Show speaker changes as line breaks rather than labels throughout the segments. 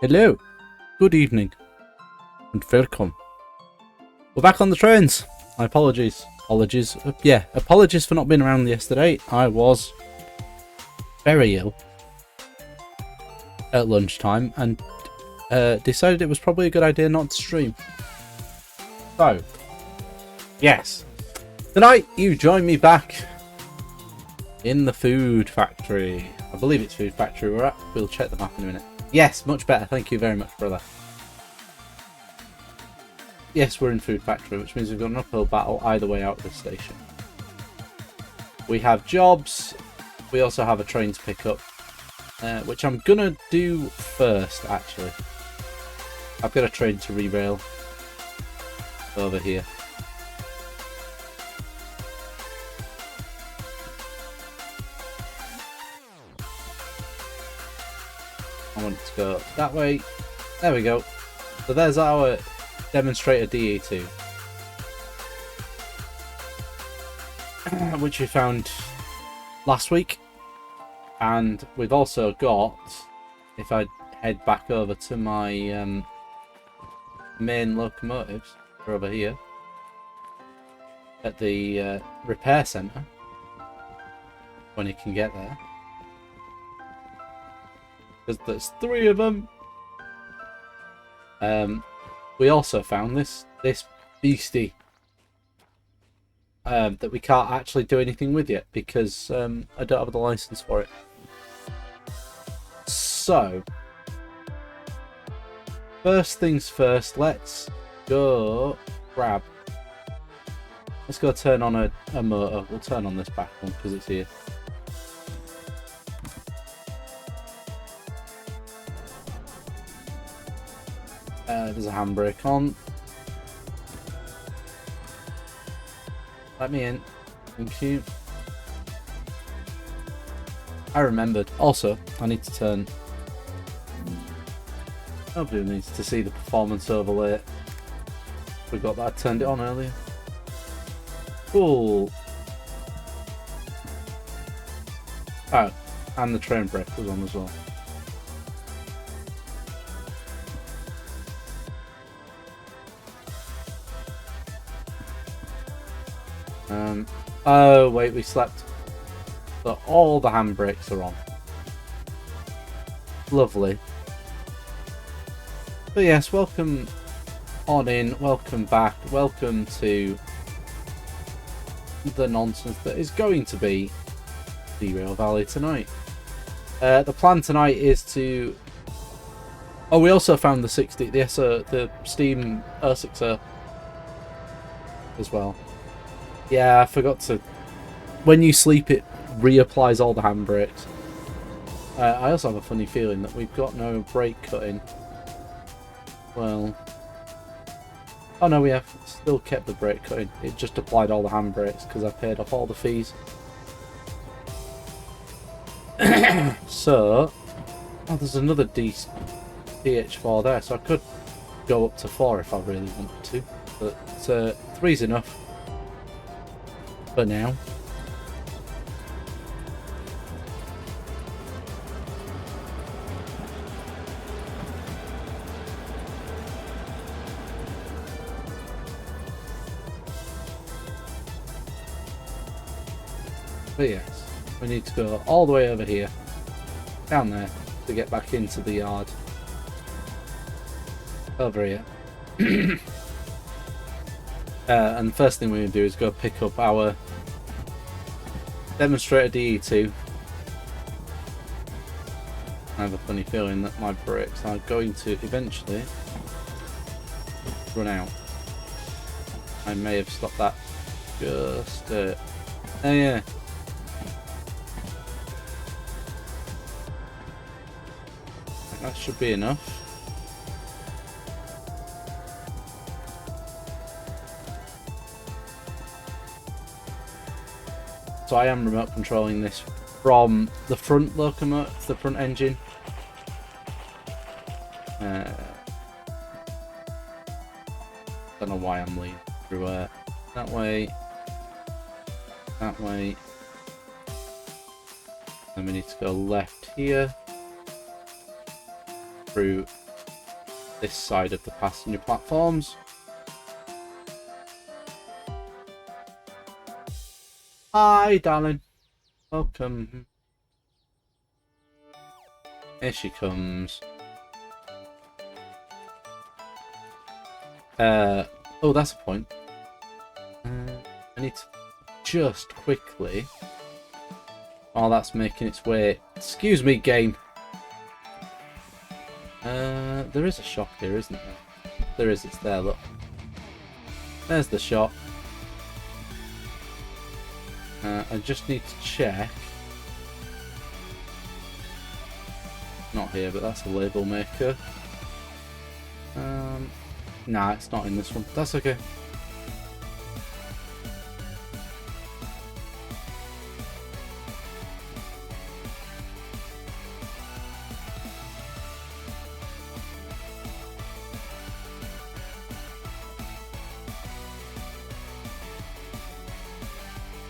Hello, good evening, and welcome. We're back on the trains. My apologies. Apologies for not being around yesterday. I was very ill at lunchtime and decided it was probably a good idea not to stream. So, yes. Tonight, you join me back in the food factory. I believe it's food factory we're at. We'll check the map in a minute. Yes, much better. Thank you very much, brother. Yes, we're in food factory, which means we've got an uphill battle either way out of the station. We have jobs. We also have a train to pick up, which I'm going to do first, actually. I've got a train to Derail over here. I want it to go that way. There we go. So there's our demonstrator DE2, which we found last week. And we've also got, if I head back over to my main locomotives, they're over here at the repair centre, when you can get there. Because there's 3 of them. We also found this beastie that we can't actually do anything with yet because I don't have the license for it. So, first things first, let's go grab. Let's go turn on a motor. We'll turn on this back one because it's here. There's a handbrake on. Let me in. Thank you. I remembered. Also, I need to turn. Nobody needs to see the performance overlay. Forgot that I turned it on earlier. Cool. Oh, and the train brake was on as well. Oh wait, we slept. So all the handbrakes are on. Lovely. But yes, welcome on in, welcome back, welcome to the nonsense that is going to be Derail Valley tonight. The plan tonight is to... Oh, we also found the the Steam R6R as well. Yeah, I forgot to... When you sleep, it reapplies all the handbrakes. I also have a funny feeling that we've got no brake cutting. Well... Oh no, we have still kept the brake cutting. It just applied all the handbrakes because I paid off all the fees. So... Oh, there's another DH4 there, so I could go up to 4 if I really wanted to. But 3's enough. For now. But yes, we need to go all the way over here, down there, to get back into the yard. Over here. And the first thing we're going to do is go pick up our demonstrator DE2. I have a funny feeling that my brakes are going to eventually run out. I may have stopped that just... oh yeah. That should be enough. So I am remote controlling this from the front locomotive, the front engine. Don't know why I'm leading through that way, that way. Then we need to go left here, through this side of the passenger platforms. Hi, darling. Welcome. Here she comes. Oh, that's a point. I need to just quickly, while that's making its way. Excuse me, game. There is a shop here, isn't there? There is. It's there. Look. There's the shop. I just need to check. Not here, but that's a label maker. Nah, it's not in this one. That's okay.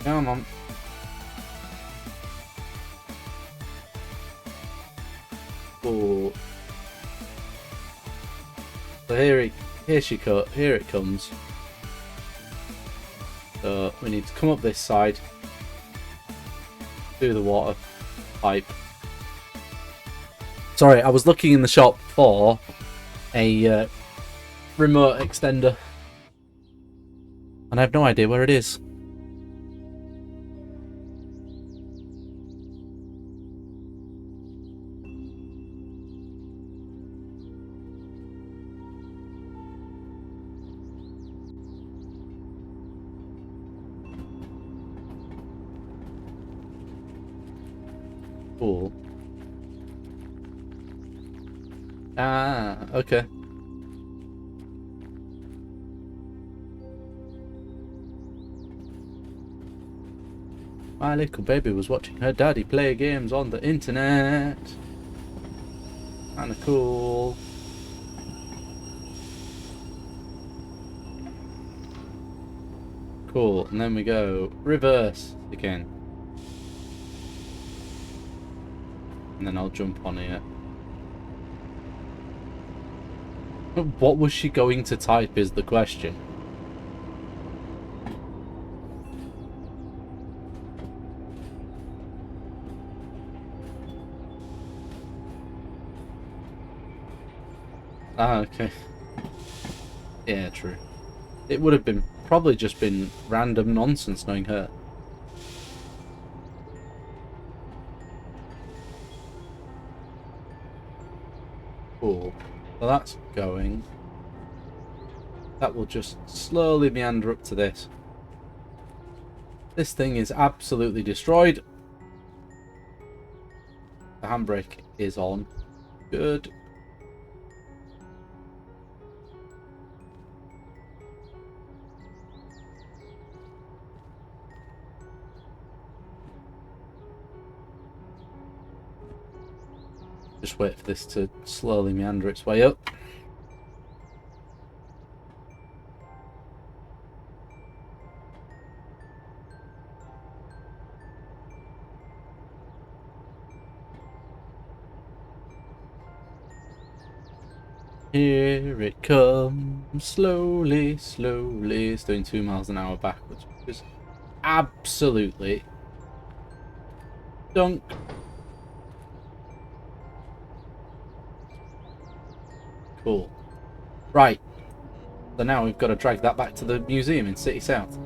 Come on. Oh. So here it comes. So we need to come up this side, do the water pipe. Sorry, I was looking in the shop for a remote extender, and I have no idea where it is. Cool. Ah, okay. My little baby was watching her daddy play games on the internet. Kinda cool. Cool, and then we go reverse again. And then I'll jump on here. What was she going to type is the question. Ah, okay. Yeah, true. It would have been probably just been random nonsense knowing her. Cool. So that's going. That will just slowly meander up to this. This thing is absolutely destroyed. The handbrake is on. Good. Just wait for this to slowly meander its way up. Here it comes, slowly, slowly. It's doing 2 miles an hour backwards, which is absolutely dunk. Cool. Right. So now we've got to drag that back to the museum in City South.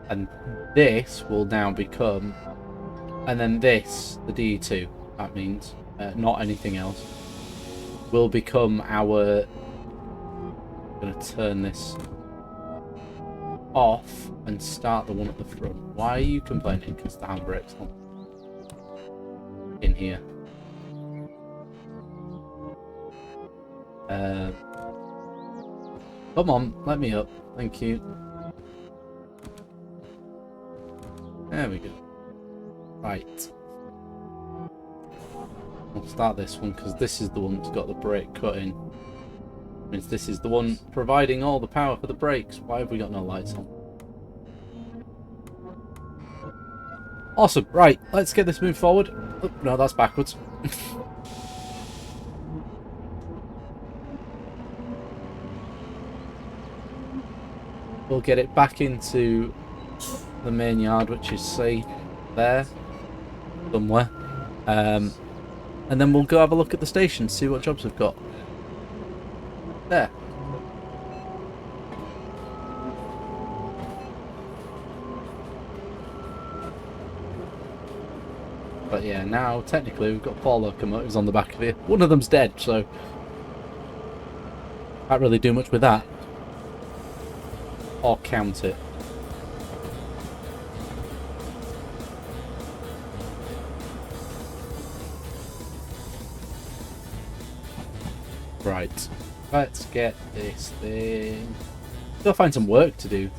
And this will now become... And then this, the DE2, that means, not anything else, will become our... I'm going to turn this off and start the one at the front. Why are you complaining? Because the handbrake's on. In here. Come on, let me up. Thank you. There we go. Right. We'll start this one because this is the one that's got the brake cut in. Means this is the one providing all the power for the brakes. Why have we got no lights on? Awesome. Right, let's get this moved forward. Oh, no, that's backwards. we'll get it back into the main yard, which is, say, there, somewhere. And then we'll go have a look at the station, see what jobs we've got. There. But yeah, now technically we've got 4 locomotives on the back of here. One of them's dead, so can't really do much with that. Or count it. Right, let's get this thing. Gotta find some work to do.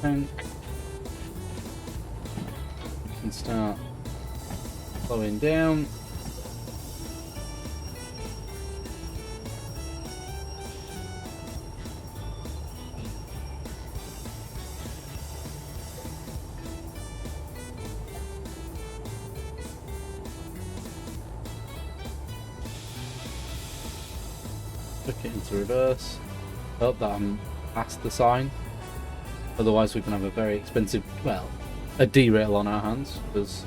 And start slowing down. Look it into reverse. Hope that I'm past the sign. Otherwise we can have a very expensive, well, a derail on our hands, because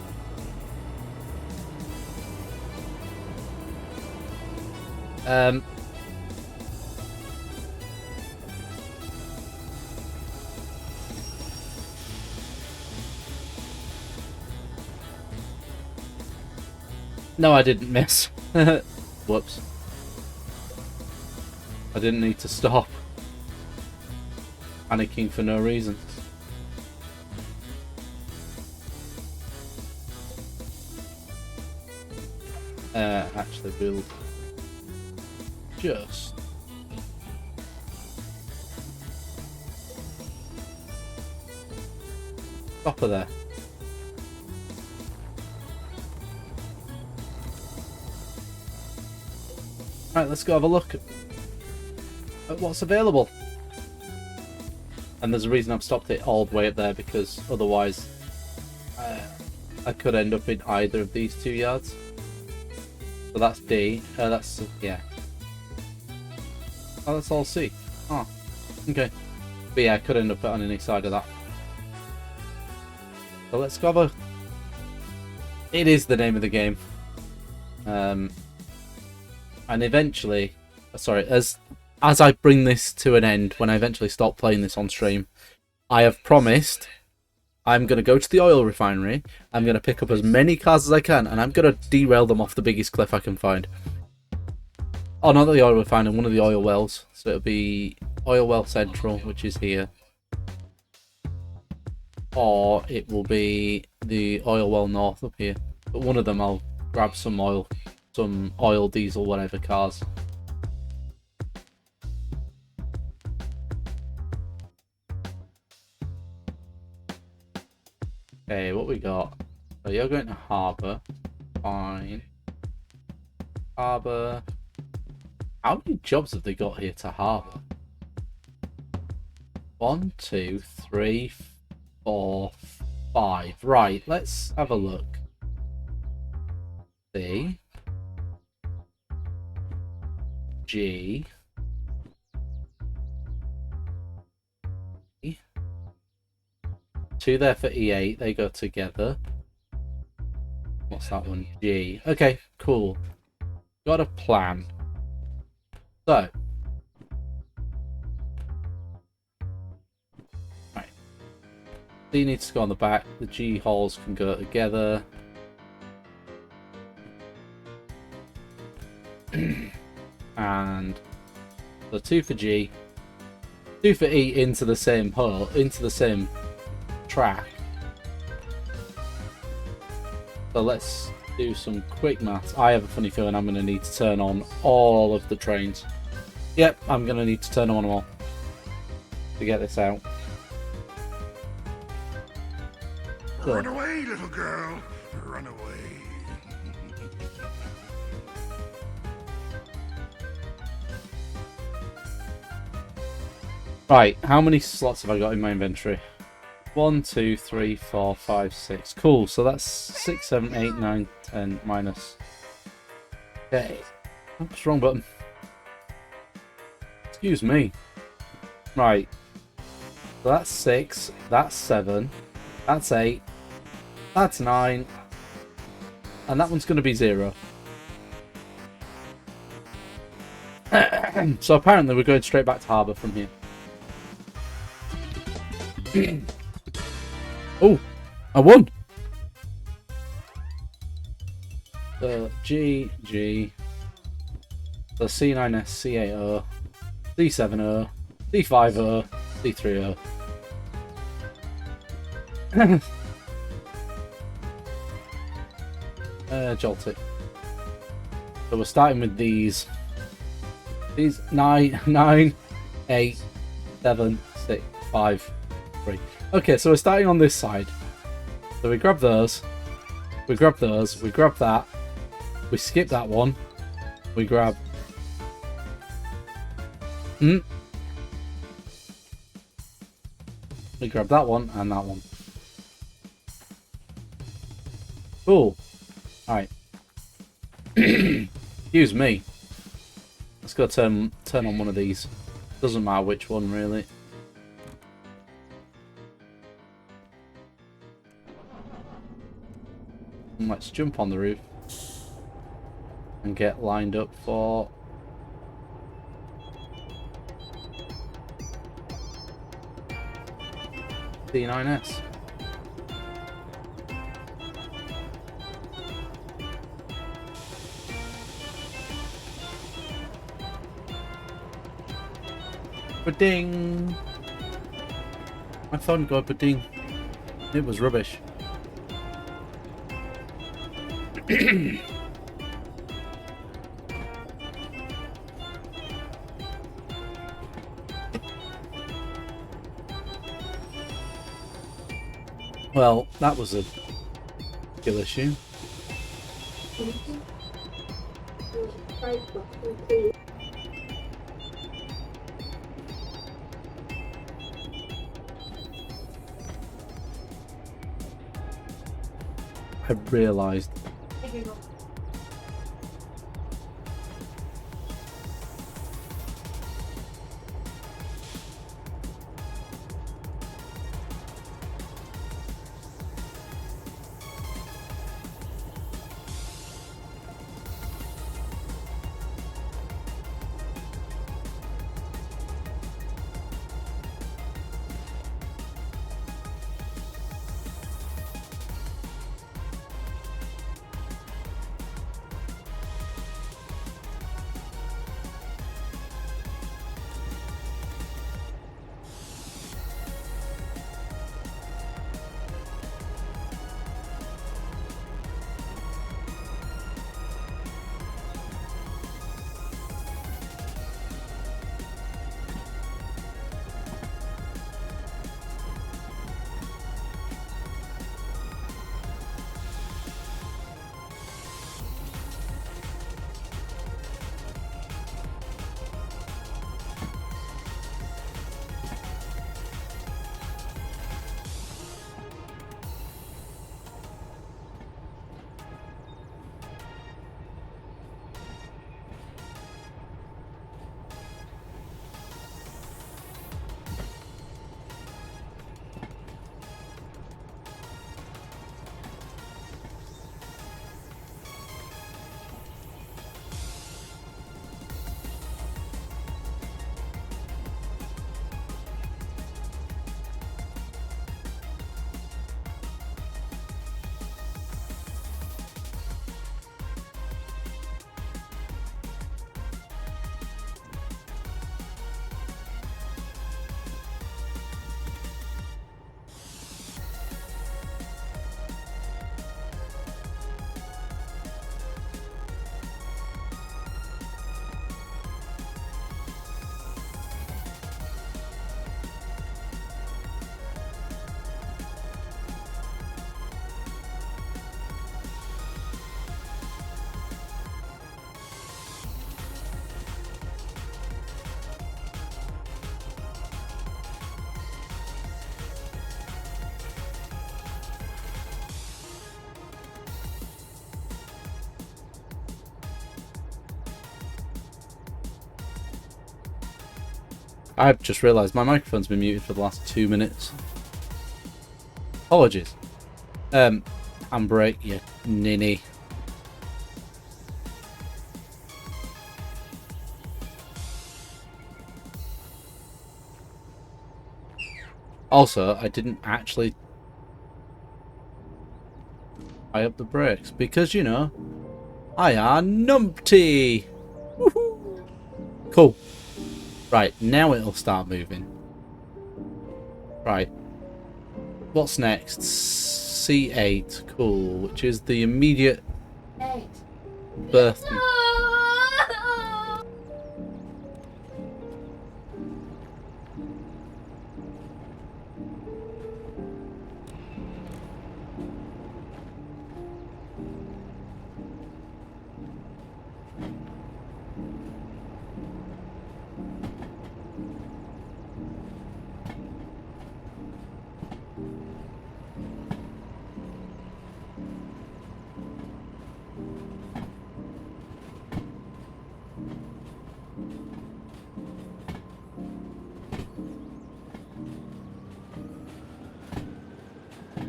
no, I didn't miss. Whoops. I didn't need to stop. Panicking for no reason. Actually, we'll just stop her there. Right, let's go have a look at what's available. And there's a reason I've stopped it all the way up there, because otherwise I could end up in either of these 2 yards. So that's D. That's, yeah. Oh, that's all C. Oh, okay. But yeah, I could end up on any side of that. So let's go have a... It is the name of the game. And eventually... Sorry, as I bring this to an end, when I eventually stop playing this on stream, I have promised I'm going to go to the oil refinery, I'm going to pick up as many cars as I can, and I'm going to derail them off the biggest cliff I can find. Oh, not the oil refinery, one of the oil wells. So it'll be Oil Well Central, which is here. Or it will be the Oil Well North up here. But one of them I'll grab some oil, diesel, whatever cars. Okay, what we got? So you're going to Harbour. Fine. Harbour. How many jobs have they got here to Harbour? 1, 2, 3, 4, 5. Right, let's have a look. C. G. 2 there for E8, they go together. What's that one? G. Okay, cool. Got a plan. So. Right. C needs to go on the back. The G holes can go together. And the 2 for G. 2 for E into the same hole, into the same track. So let's do some quick maths. I have a funny feeling I'm going to need to turn on all of the trains. Yep, I'm going to need to turn on them all to get this out. So.
Run away, little girl. Run away.
Right, how many slots have I got in my inventory? 1, 2, 3, 4, 5, 6. Cool, so that's 6, 7, 8, 9, 10 minus. Okay. Oops, wrong button. Excuse me. Right. So that's 6, that's 7, that's 8, that's 9, and that one's going to be 0. So apparently we're going straight back to harbour from here. Oh, I won! G, the C9S, C8O, C7O, C5O, C3O. Jolty. So we're starting with these. These 9, 8, 7, 6, 5, 3. Okay, so we're starting on this side. So we grab those. We grab those. We grab that. We skip that one. We grab. We grab that one and that one. Cool. Alright. Excuse me. Let's go turn on one of these. Doesn't matter which one, really. And let's jump on the roof and get lined up for C9S. Ba-ding! My phone got ba-ding. It was rubbish. Well, that was a skill issue. I realised. I've just realised my microphone's been muted for the last 2 minutes. Apologies. Handbrake, you ninny. Also, I didn't actually tie up the brakes because, you know, I are numpty. Woohoo! Cool. Right, now it'll start moving. Right. What's next? C8. Cool. Which is the immediate birth.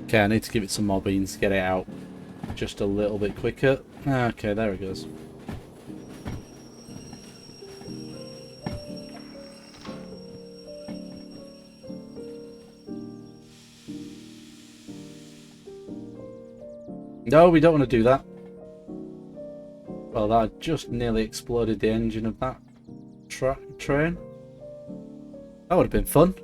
Okay, I need to give it some more beans to get it out just a little bit quicker. Okay, there it goes. No, we don't want to do that. Well, that just nearly exploded the engine of that train. That would have been fun.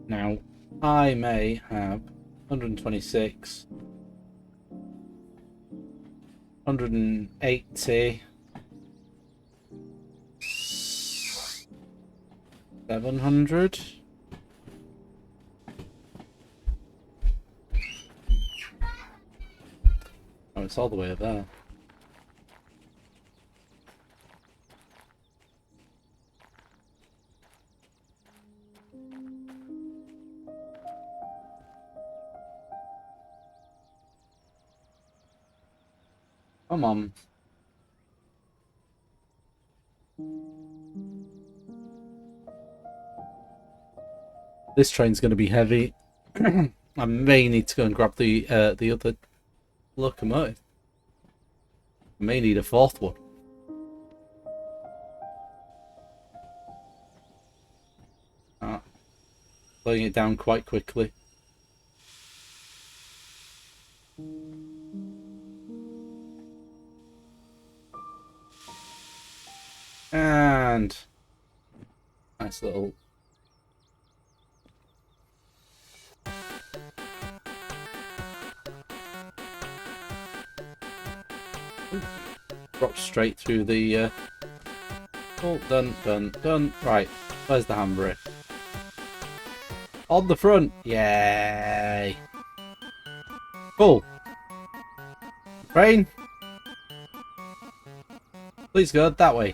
Now, I may have 126, 180, 700. Oh, it's all the way up there. Come on. This train's going to be heavy. I may need to go and grab the other locomotive. I may need a fourth one. Slowing it down quite quickly. And nice little drop straight through the oh, done. Right, where's the handbrake? On the front. Yay. Cool. Train, please go that way.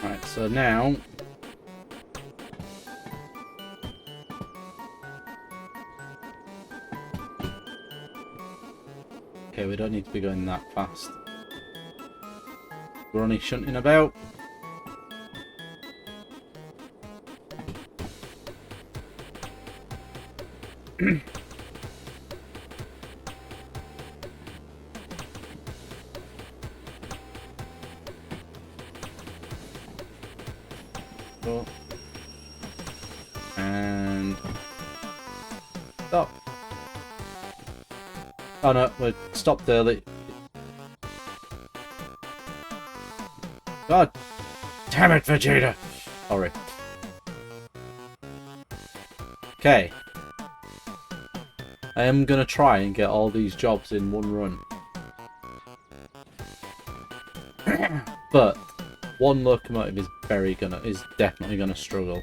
Right, so now okay, we don't need to be going that fast. We're only shunting about. Oh. And stop. Oh no, we stopped early. God damn it, Vegeta! Sorry. Okay. I am gonna try and get all these jobs in one run. But one locomotive is definitely gonna struggle.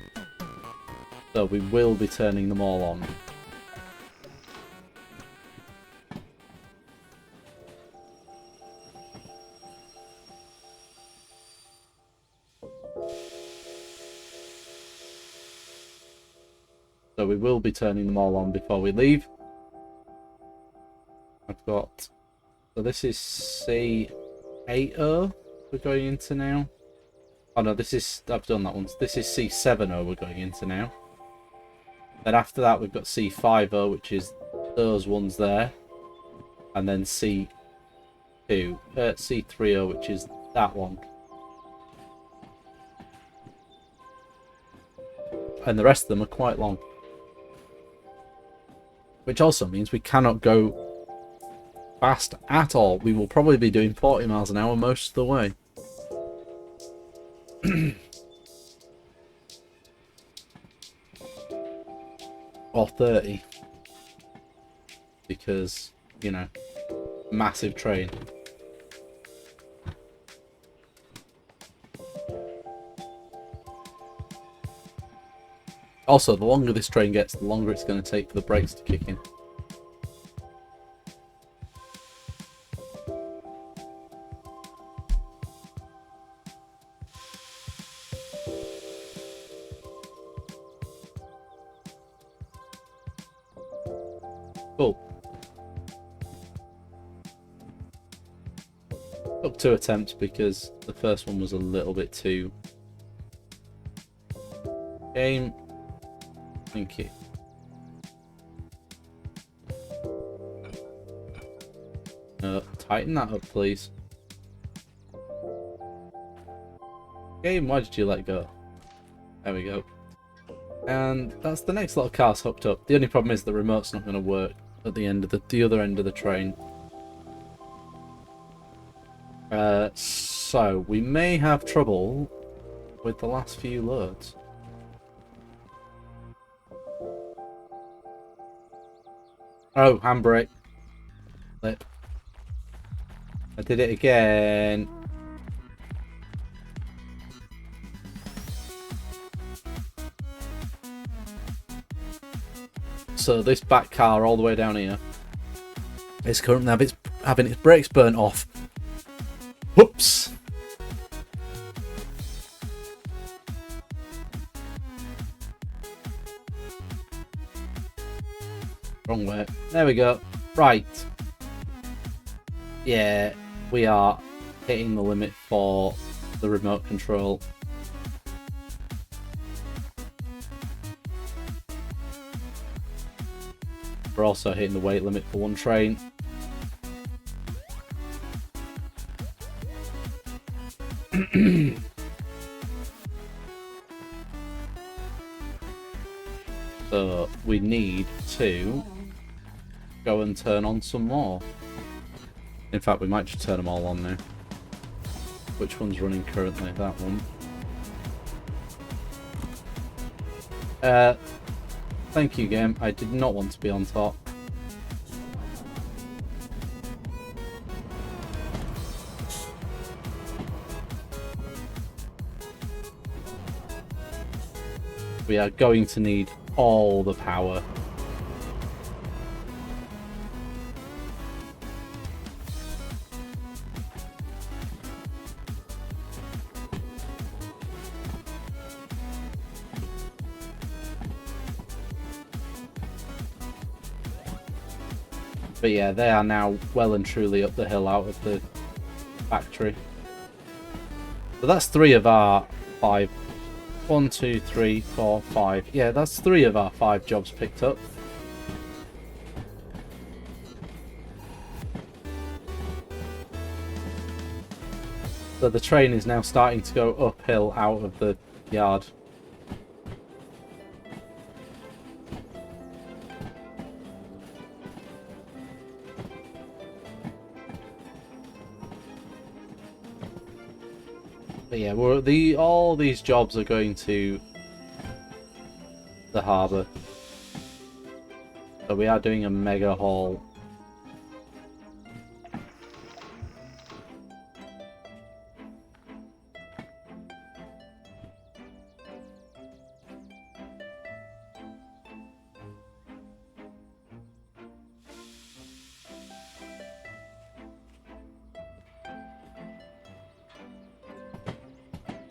So we will be turning them all on. So we will be turning them all on before we leave. I've got... So this is C80 we're going into now. Oh no, this is... I've done that one. This is C70 we're going into now. Then after that we've got C50, which is those ones there. And then C30, which is that one. And the rest of them are quite long. Which also means we cannot go fast at all. We will probably be doing 40 miles an hour most of the way. Or 30. Because, you know, massive train. Also, the longer this train gets, the longer it's going to take for the brakes to kick in. Cool. Took 2 attempts because the first one was a little bit too... Game. Thank you. Tighten that up, please. Game, why did you let go? There we go. And that's the next lot of cars hooked up. The only problem is the remote's not going to work at the end of the other end of the train. So we may have trouble with the last few loads. Oh, handbrake. Flip. I did it again. So this back car all the way down here is currently having its brakes burnt off. Whoops. Wrong way. There we go. Right. Yeah, we are hitting the limit for the remote control. We're also hitting the weight limit for one train. So we need to go and turn on some more. In fact, we might just turn them all on now. Which one's running currently? That one. Thank you, game. I did not want to be on top. We are going to need all the power. But yeah, they are now well and truly up the hill out of the factory. So that's 3 of our 5. 1, 2, 3, 4, 5. Yeah, that's 3 of our 5 jobs picked up. So the train is now starting to go uphill out of the yard. But yeah, all these jobs are going to the harbour. So we are doing a mega haul.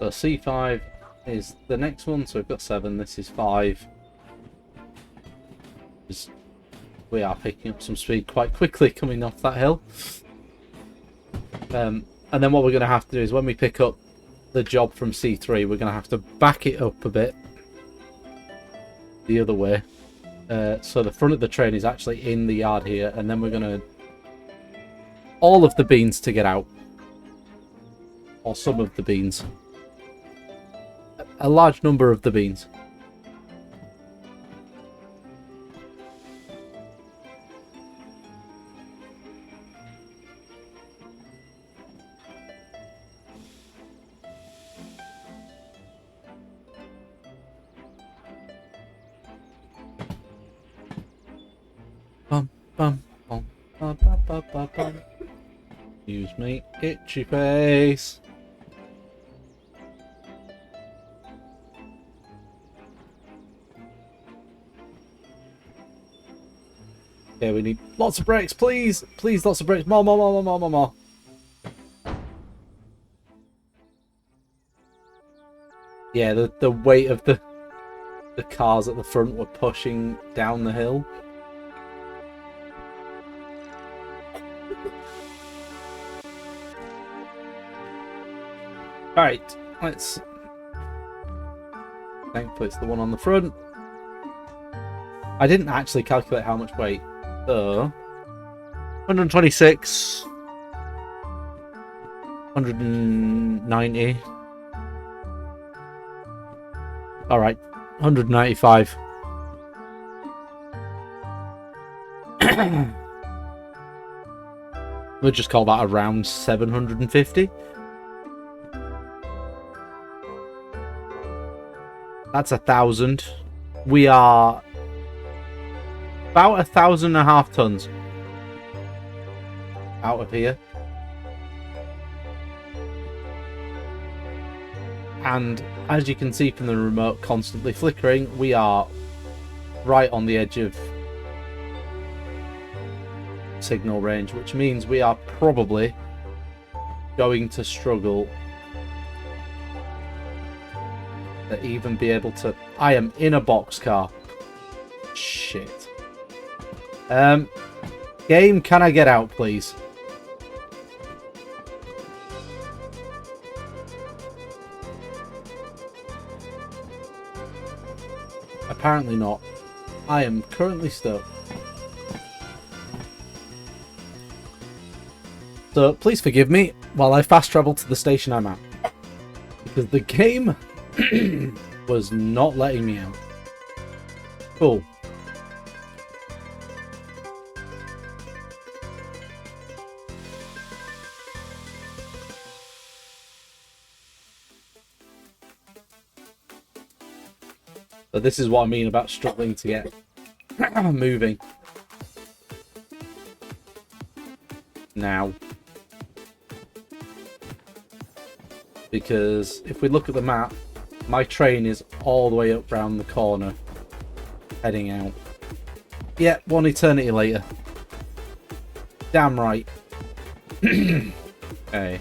So C5 is the next one, so we've got 7, this is 5. We are picking up some speed quite quickly coming off that hill. And then what we're going to have to do is when we pick up the job from C3, we're going to have to back it up a bit the other way. So the front of the train is actually in the yard here, and then we're going to... all of the beans to get out. Or some of the beans. A large number of the beans. Bum, bum, bum, bum, bum, bum, bum, bum. Use me, itchy face. Okay, we need lots of bricks, please! Please, lots of bricks. More, more, more, more, more, more. Yeah, the weight of the cars at the front were pushing down the hill. Alright, let's... thankfully it's the one on the front. I didn't actually calculate how much weight. So... 126... 190... Alright, 195. We'll just call that around 750. That's 1,000. We are about 1,500 tons out of here. And as you can see from the remote constantly flickering, we are right on the edge of signal range, which means we are probably going to struggle to even be able to... I am in a boxcar. Shit. Game, can I get out, please? Apparently not. I am currently stuck. So please forgive me while I fast travel to the station I'm at. Because the game was not letting me out. Cool. So this is what I mean about struggling to get moving. Now. Because if we look at the map, my train is all the way up round the corner, heading out. Yeah, one eternity later. Damn right. Okay.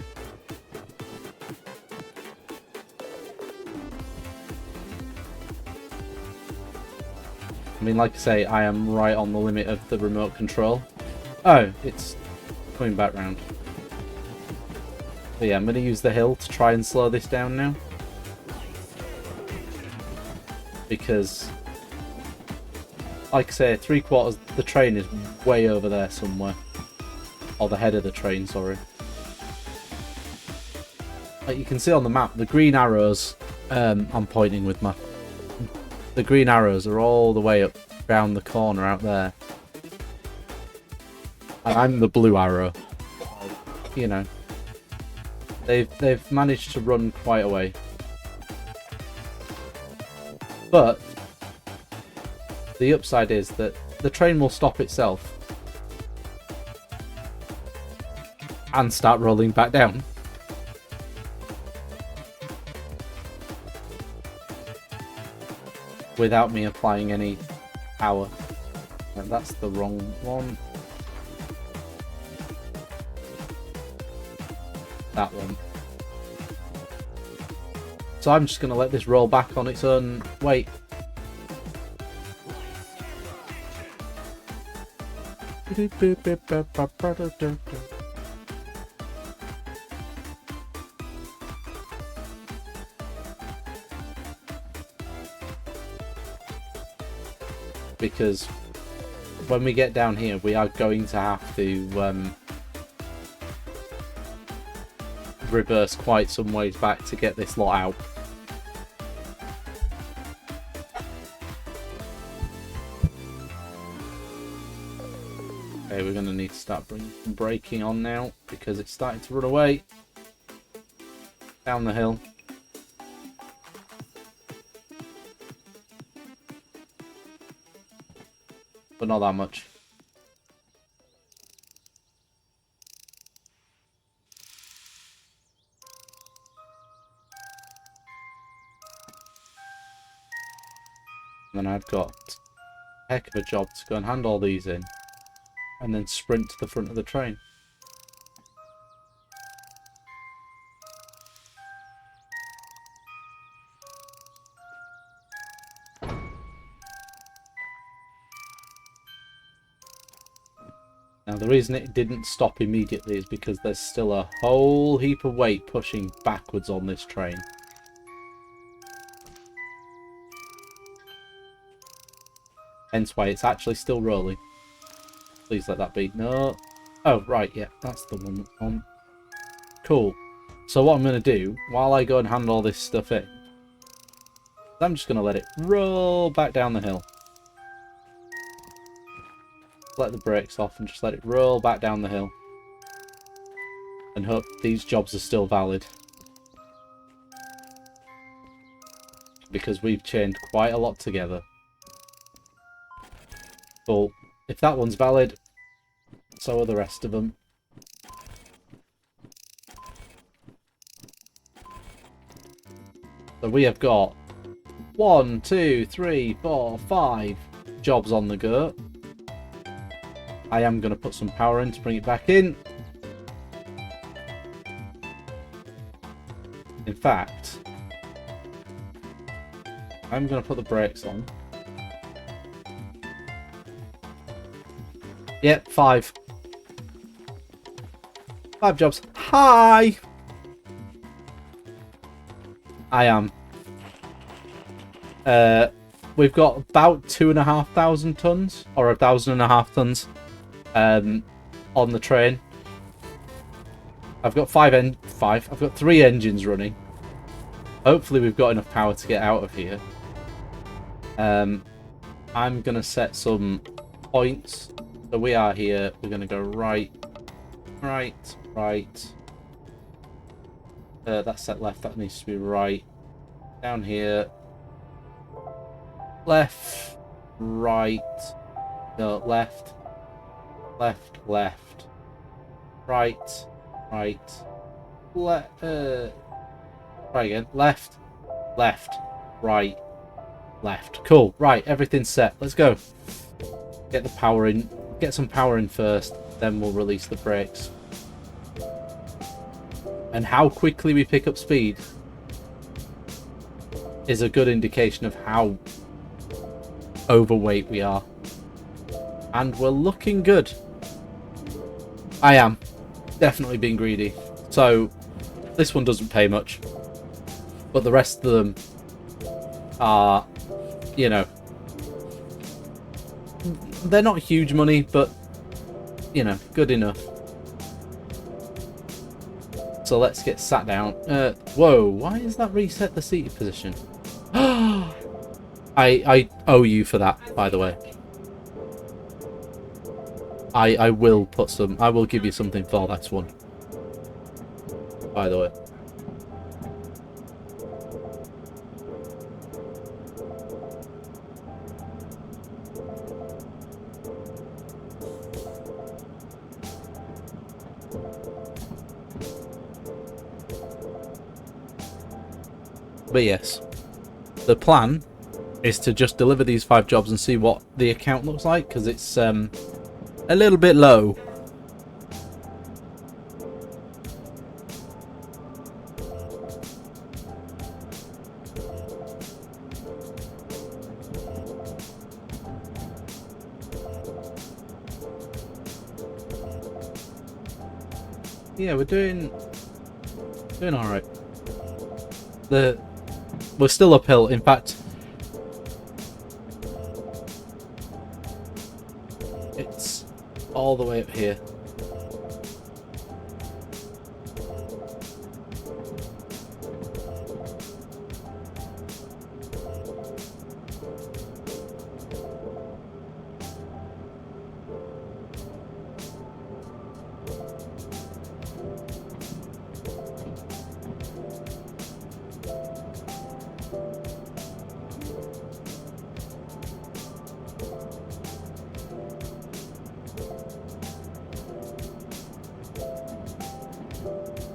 I mean, like I say, I am right on the limit of the remote control. Oh, it's coming back round. But yeah, I'm going to use the hill to try and slow this down now. Because, like I say, 3/4, the train is way over there somewhere. Or the head of the train, sorry. Like you can see on the map, the green arrows, I'm pointing with my... The green arrows are all the way up round the corner out there. And I'm the blue arrow. You know. They've managed to run quite a way. But the upside is that the train will stop itself and start rolling back down. Without me applying any power. And that's the wrong one. That one. So I'm just going to let this roll back on its own weight. Because when we get down here, we are going to have to reverse quite some ways back to get this lot out. Okay, we're going to need to start bringing some braking on now because it's starting to run away down the hill. But not that much. And then I've got a heck of a job to go and hand all these in and then sprint to the front of the train. Now the reason it didn't stop immediately is because there's still a whole heap of weight pushing backwards on this train. Hence why it's actually still rolling. Please let that be. No. Oh, right, yeah, that's the one on. Cool. So what I'm going to do, while I go and hand all this stuff in, I'm just going to let it roll back down the hill. Let the brakes off and just let it roll back down the hill. And hope these jobs are still valid. Because we've chained quite a lot together. But if that one's valid, so are the rest of them. So we have got 1, 2, 3, 4, 5 jobs on the go. I am going to put some power in to bring it back in. In fact, I'm going to put the brakes on. Yep, 5. 5 jobs. Hi! I am. We've got about 2,500 tons, or 1,500 tons, on the train. I've got I've got 3 engines running. Hopefully we've got enough power to get out of here. I'm gonna set some points. So we are here. We're gonna go right. That's set left. That needs to be right. Down here. Left. Right. No, left. Left. Right. Try again. Left. Right. Left. Cool. Right. Everything's set. Let's go. Get the power in. Get some power in first. Then we'll release the brakes. And how quickly we pick up speed is a good indication of how overweight we are. And we're looking good. I am. Definitely being greedy. So, this one doesn't pay much. But the rest of them are, you know, they're not huge money, but, you know, good enough. So let's get sat down. Whoa, why is that reset the seated position? I owe you for that, by the way. I will put some... I will give you something for that one. By the way. But yes, the plan is to just deliver these 5 jobs and see what the account looks like, because it's a little bit low. Yeah, we're doing all right. We're still uphill. In fact, it's all the way up here.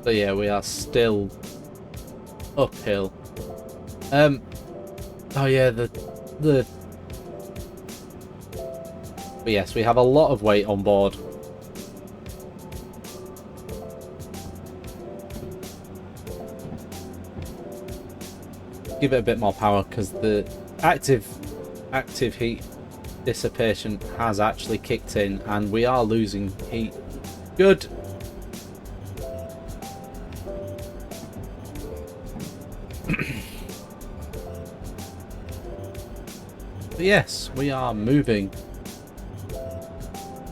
But yeah, we are still uphill. Oh yeah, but yes, we have a lot of weight on board. Give it a bit more power because the active heat dissipation has actually kicked in, and we are losing heat. Good. But yes, we are moving.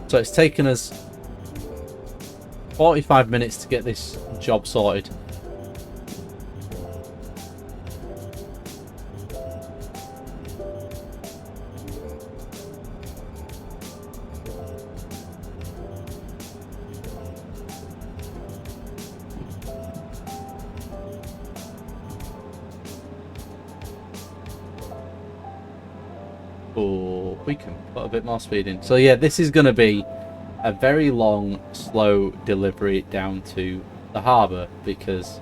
So it's taken us 45 minutes to get this job sorted. Oh, we can put a bit more speed in. So yeah, this is going to be a very long, slow delivery down to the harbour, because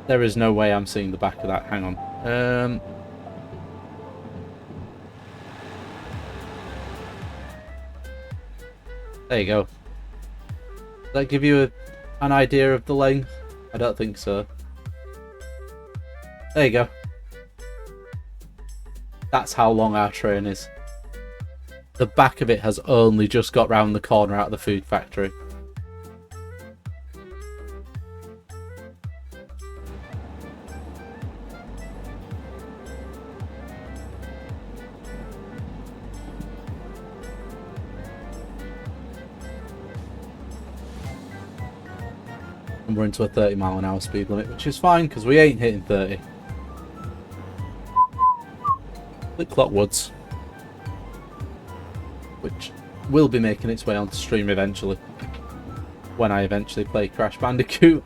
there is no way I'm seeing the back of that. Hang on. There you go. Does that give you an idea of the length? I don't think so. There you go. That's how long our train is. The back of it has only just got round the corner out of the food factory. And we're into a 30-mile-an-hour speed limit, which is fine because we ain't hitting 30. Click Clock Woods, which will be making its way onto stream eventually, when I eventually play Crash Bandicoot.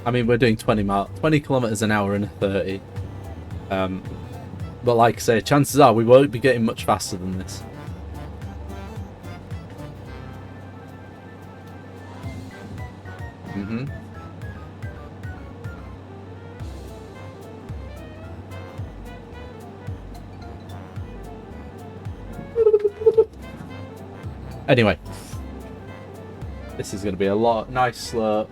I mean, we're doing 20 kilometers an hour in a 30. But like I say, chances are we won't be getting much faster than this. Anyway, this is going to be a nice slow.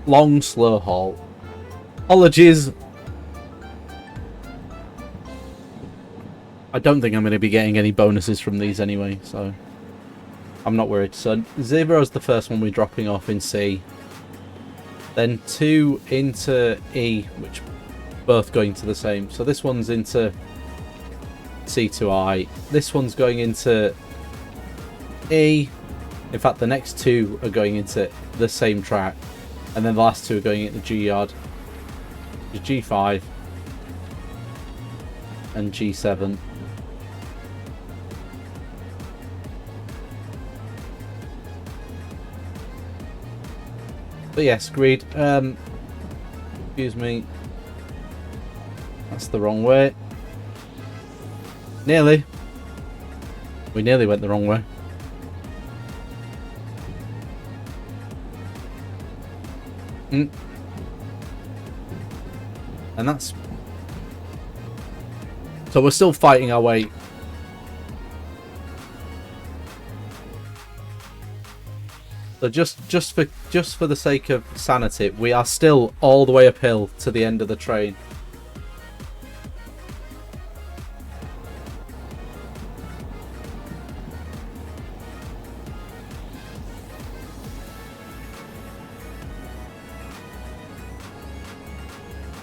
Long slow haul. Apologies. I don't think I'm going to be getting any bonuses from these anyway, so I'm not worried. So 0 is the first one we're dropping off in C. Then 2 into E, which both going to the same. So this one's into C2I. This one's going into E. In fact, the next 2 are going into the same track. And then the last 2 are going into G yard. The G5 and G7. But yes, greed. Excuse me. That's the wrong way. Nearly. We nearly went the wrong way. And that's... So we're still fighting our way. So just for the sake of sanity, we are still all the way uphill to the end of the train.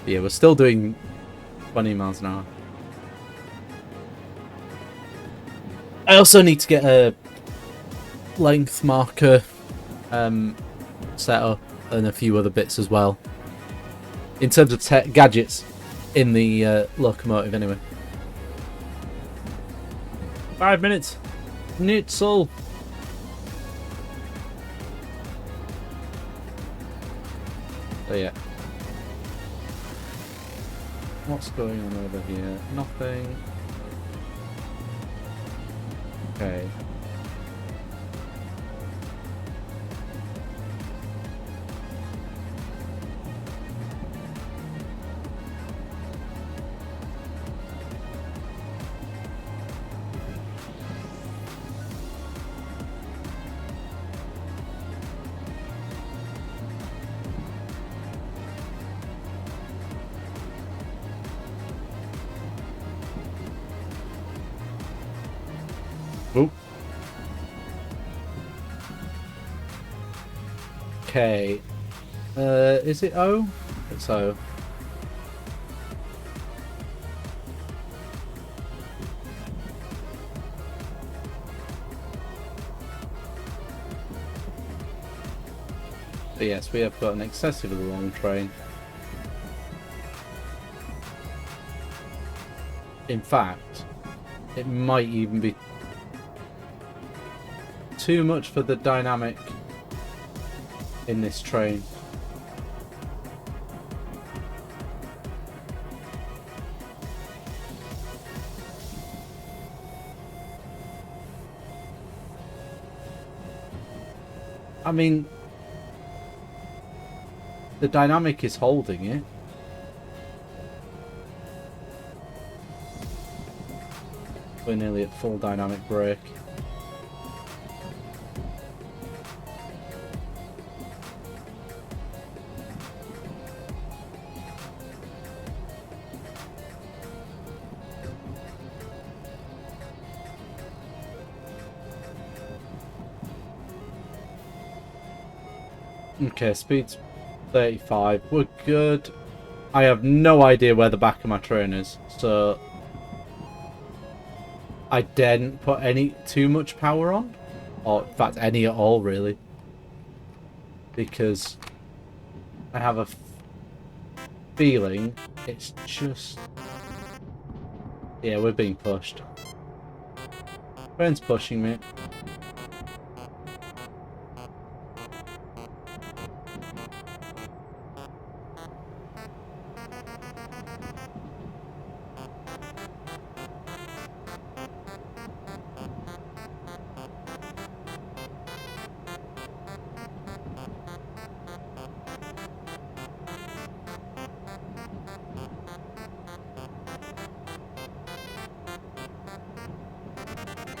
Yeah, we're still doing 20 miles an hour. I also need to get a length marker set up and a few other bits as well. In terms of gadgets in the locomotive, anyway. 5 minutes. Nitzel. So yeah. What's going on over here? Nothing. Okay. Oop. Okay. Is it O? It's O. But yes, we have got an excessively long train. In fact, it might even be too much for the dynamic in this train. I mean, the dynamic is holding it. We're nearly at full dynamic brake. Okay, speed's 35. We're good. I have no idea where the back of my train is, so I didn't put too much power on, or in fact any at all really, because I have a feeling it's just, yeah, we're being pushed. Train's pushing me.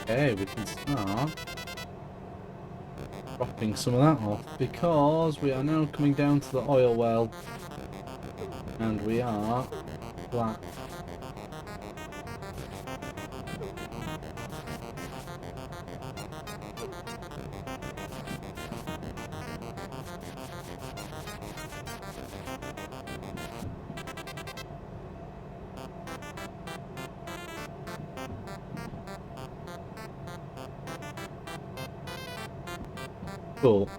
Okay, we can start dropping some of that off because we are now coming down to the oil well and we are flat. Cool.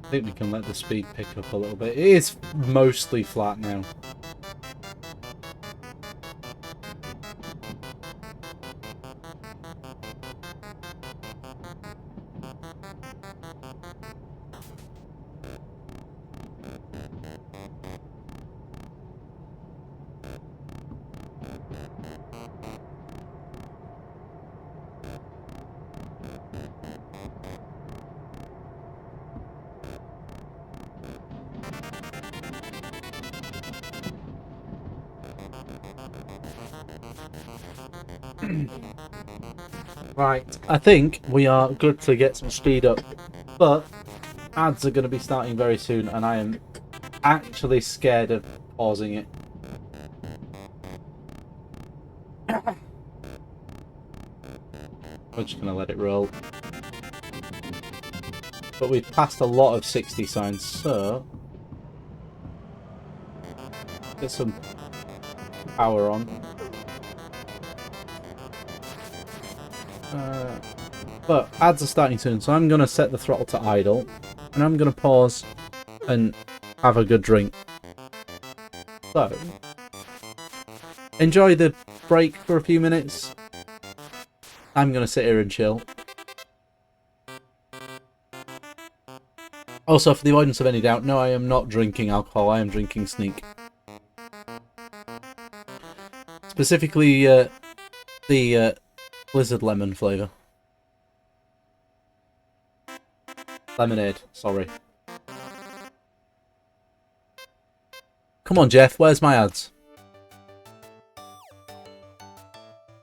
I think we can let the speed pick up a little bit. It is mostly flat now. Right, I think we are good to get some speed up, but ads are going to be starting very soon, and I am actually scared of pausing it. We're just going to let it roll. But we've passed a lot of 60 signs, so get some power on. But ads are starting soon, so I'm going to set the throttle to idle, and I'm going to pause and have a good drink. So, enjoy the break for a few minutes. I'm going to sit here and chill. Also, for the avoidance of any doubt, no, I am not drinking alcohol, I am drinking Sneak. Specifically, the Blizzard Lemon flavour. Lemonade, sorry. Come on, Jeff, where's my ads?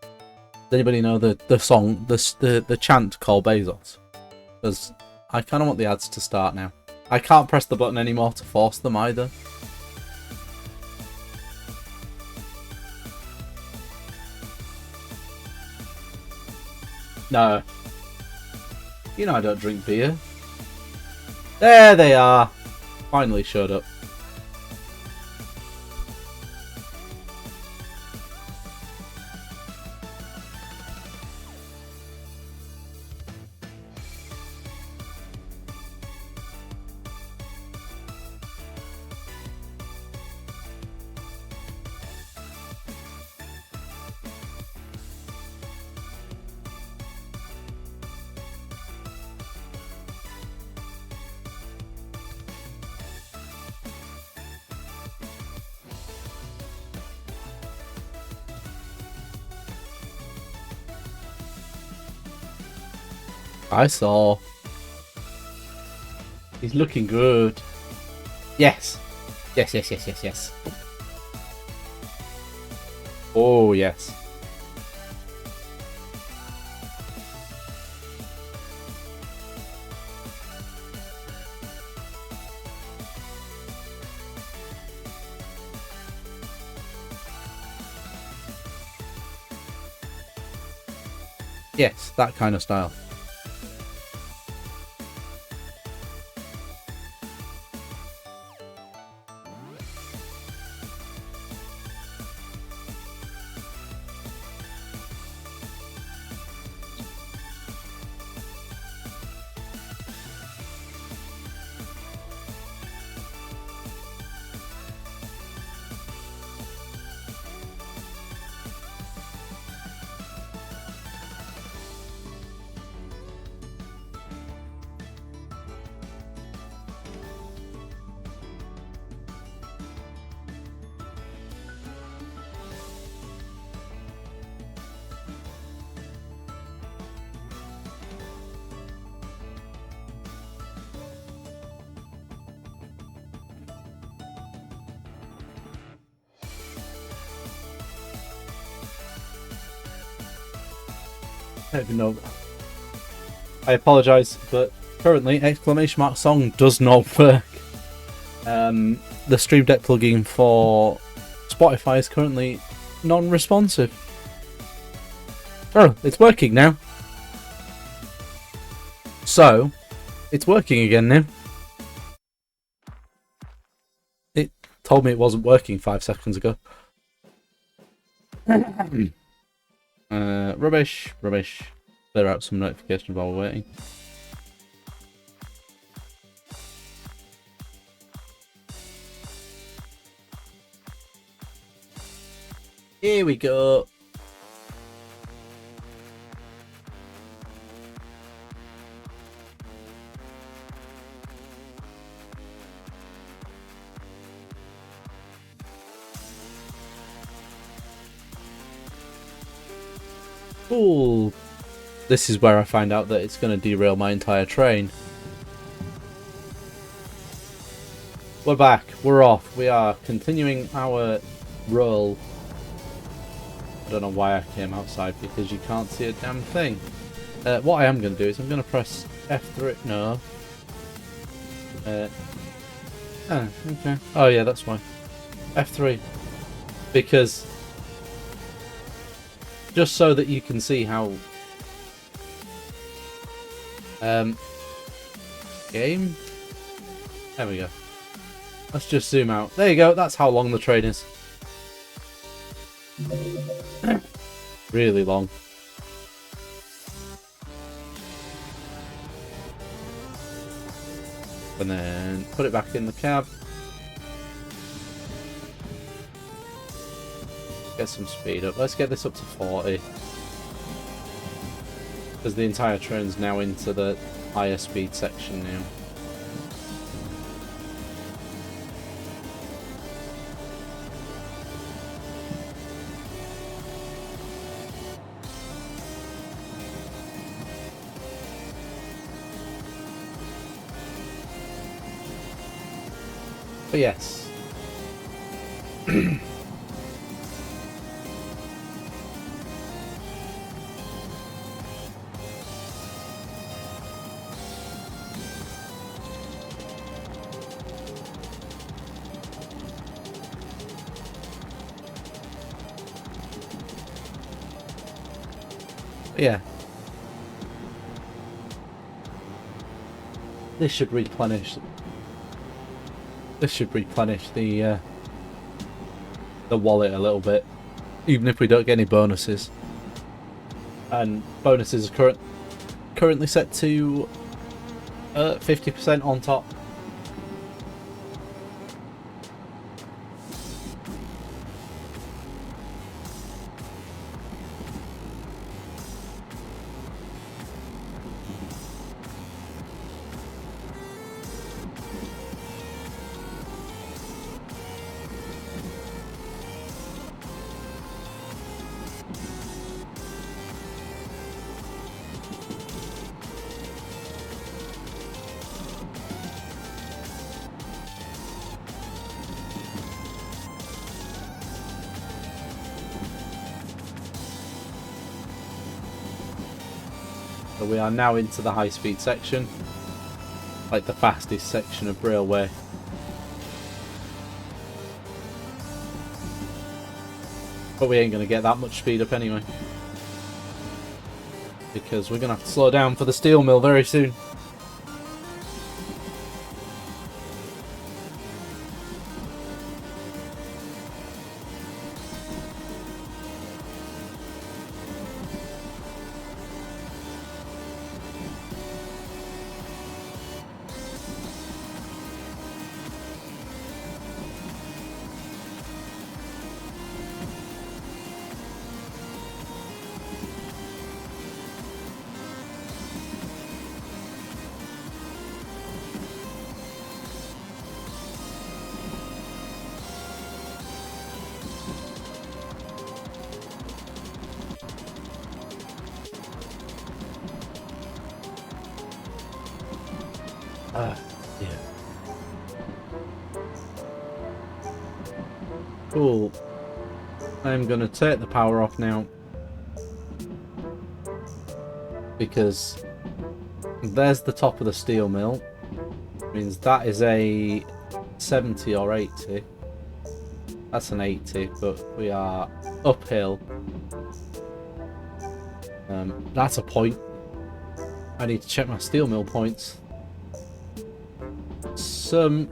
Does anybody know the song, the chant called Bezos? Because I kind of want the ads to start now. I can't press the button anymore to force them either. No. You know I don't drink beer. There they are. Finally showed up. I saw. He's looking good. Yes. Yes, yes, yes, yes, yes. Oh, yes. Yes, that kind of style. I don't even know. I apologise, but currently exclamation mark song does not work. The Stream Deck plugin for Spotify is currently non-responsive. Oh, it's working now. So, it's working again now. It told me it wasn't working 5 seconds ago. Rubbish, rubbish. Clear out some notifications while we're waiting. Here we go. Ooh. This is where I find out that it's going to derail my entire train. We're back. We're off. We are continuing our roll. I don't know why I came outside, because you can't see a damn thing. What I am going to do is I'm going to press F3. No. Okay. Oh yeah, that's why. F3. Because... just so that you can see how... game? There we go. Let's just zoom out. There you go, that's how long the train is. Really long. And then put it back in the cab. Get some speed up. Let's get this up to 40. Because the entire train's now into the higher speed section now. But yes. Yeah. This should replenish. This should replenish the wallet a little bit, even if we don't get any bonuses. And bonuses are currently set to 50% on top. So we are now into the high speed section, like the fastest section of railway. But we ain't going to get that much speed up anyway, because we're going to have to slow down for the steel mill very soon. Yeah. Cool. I'm gonna take the power off now, because there's the top of the steel mill. Means that is a 70 or 80. That's an 80, but we are uphill. That's a point. I need to check my steel mill points. Come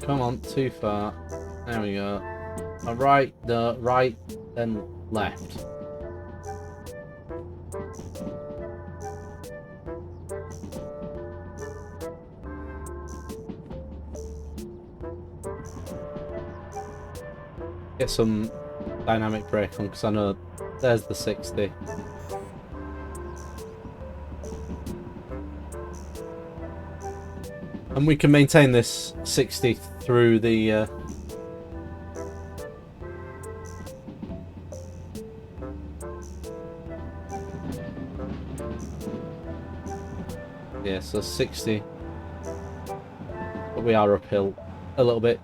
on, too far. There we go. Right, then left. Get some dynamic brake on, because I know there's the 60. And we can maintain this 60 through the... yeah, so 60. But we are uphill a little bit.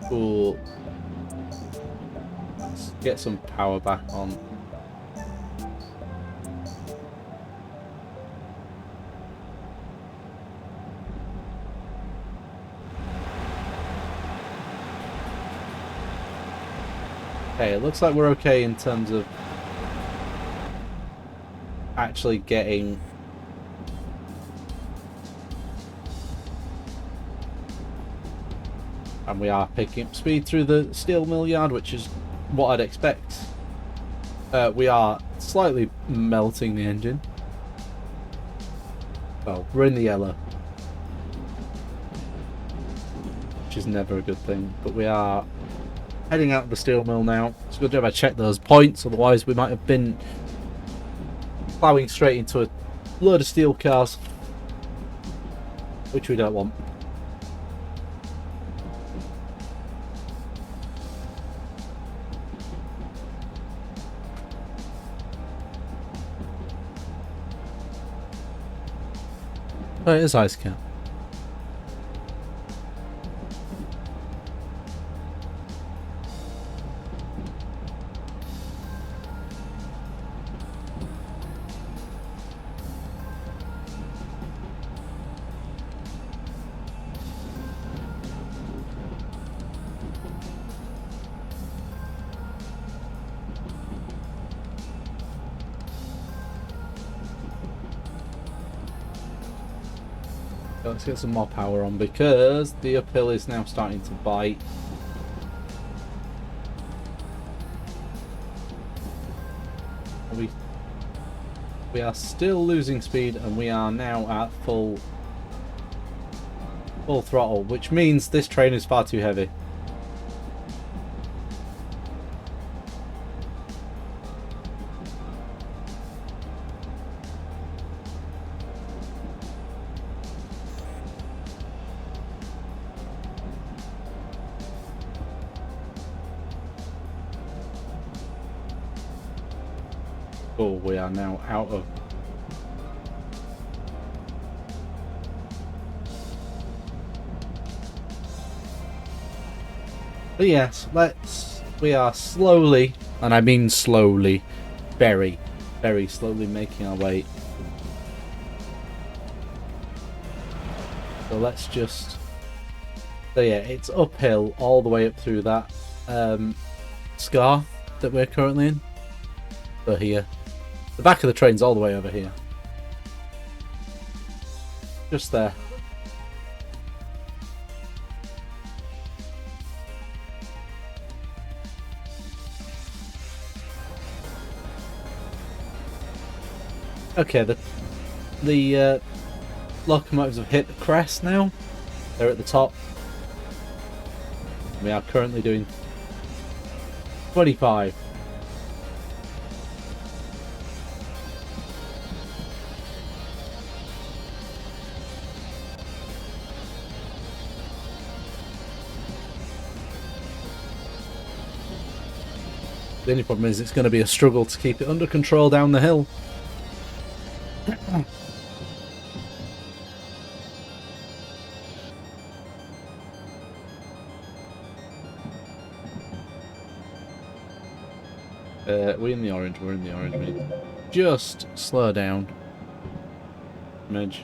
Cool. Let's get some power back on. Okay, it looks like we're okay in terms of actually getting and we are picking up speed through the steel mill yard, which is what I'd expect. We are slightly melting the engine. Well, we're in the yellow, which is never a good thing, but we are heading out of the steel mill now. It's a good job I checked those points, otherwise we might have been ploughing straight into a load of steel cars, which we don't want. Oh, it is ice cap. Let's get some more power on, because the uphill is now starting to bite. We are still losing speed, and we are now at full throttle, which means this train is far too heavy. Oh, we are now out of... But yes, we are slowly, and I mean slowly, very, very slowly making our way. So let's just... So yeah, it's uphill all the way up through that scar that we're currently in. So here. The back of the train's all the way over here. Just there. Okay, the locomotives have hit the crest now. They're at the top. We are currently doing 25. The only problem is it's going to be a struggle to keep it under control down the hill. We're in the orange, we need to just slow down. Image.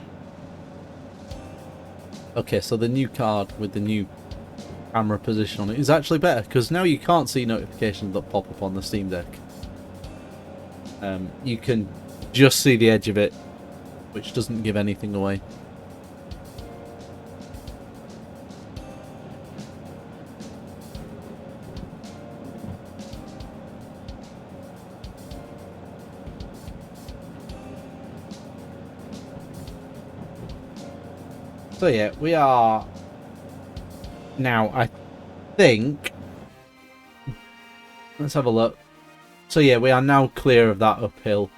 Okay, so the new card with the new camera position on it is actually better, because now you can't see notifications that pop up on the Steam Deck. You can just see the edge of it, which doesn't give anything away. So yeah, we are now, I think, let's have a look. So yeah, we are now clear of that uphill.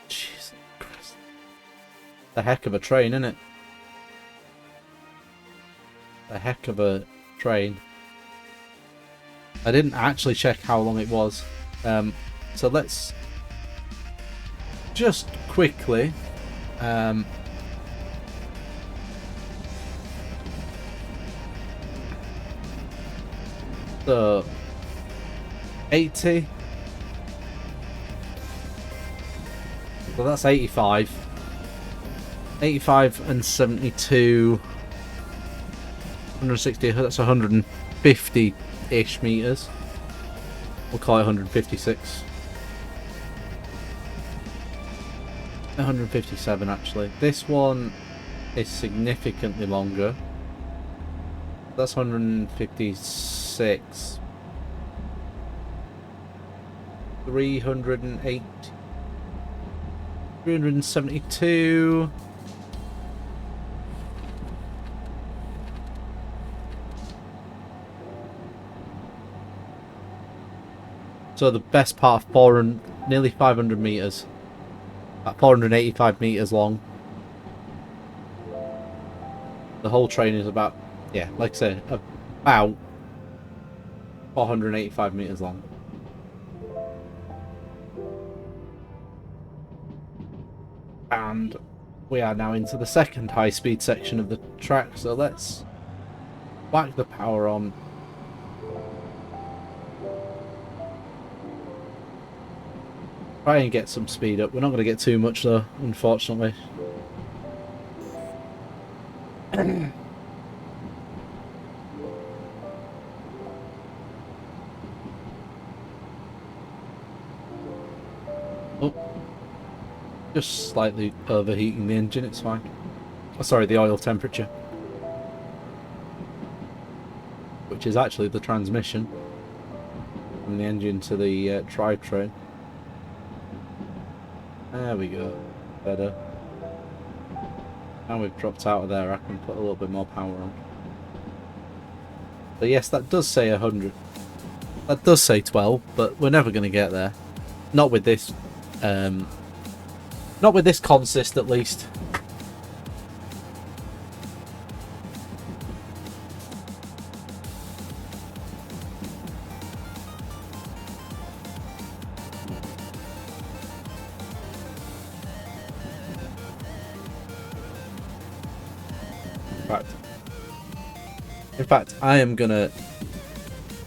Jesus Christ. A heck of a train, isn't it? A heck of a train. I didn't actually check how long it was. So let's just quickly so 80. So that's 85. 85 and 72. 160, that's 150-ish meters. We'll call it 156. 157 actually. This one is significantly longer. That's 156. 308. 372. So the best part of 400, nearly 500 meters. About 485 meters long. The whole train is about, yeah, like I said, about 485 meters long. And we are now into the second high-speed section of the track, so let's whack the power on. Try and get some speed up. We're not going to get too much though, unfortunately. Oh, just slightly overheating the engine, it's fine. Oh, sorry, the oil temperature. Which is actually the transmission from the engine to the drivetrain. There we go. Better. Now we've dropped out of there, I can put a little bit more power on. But yes, that does say 100. That does say 12, but we're never going to get there. Not with this. Not with this consist, at least. In fact, I am gonna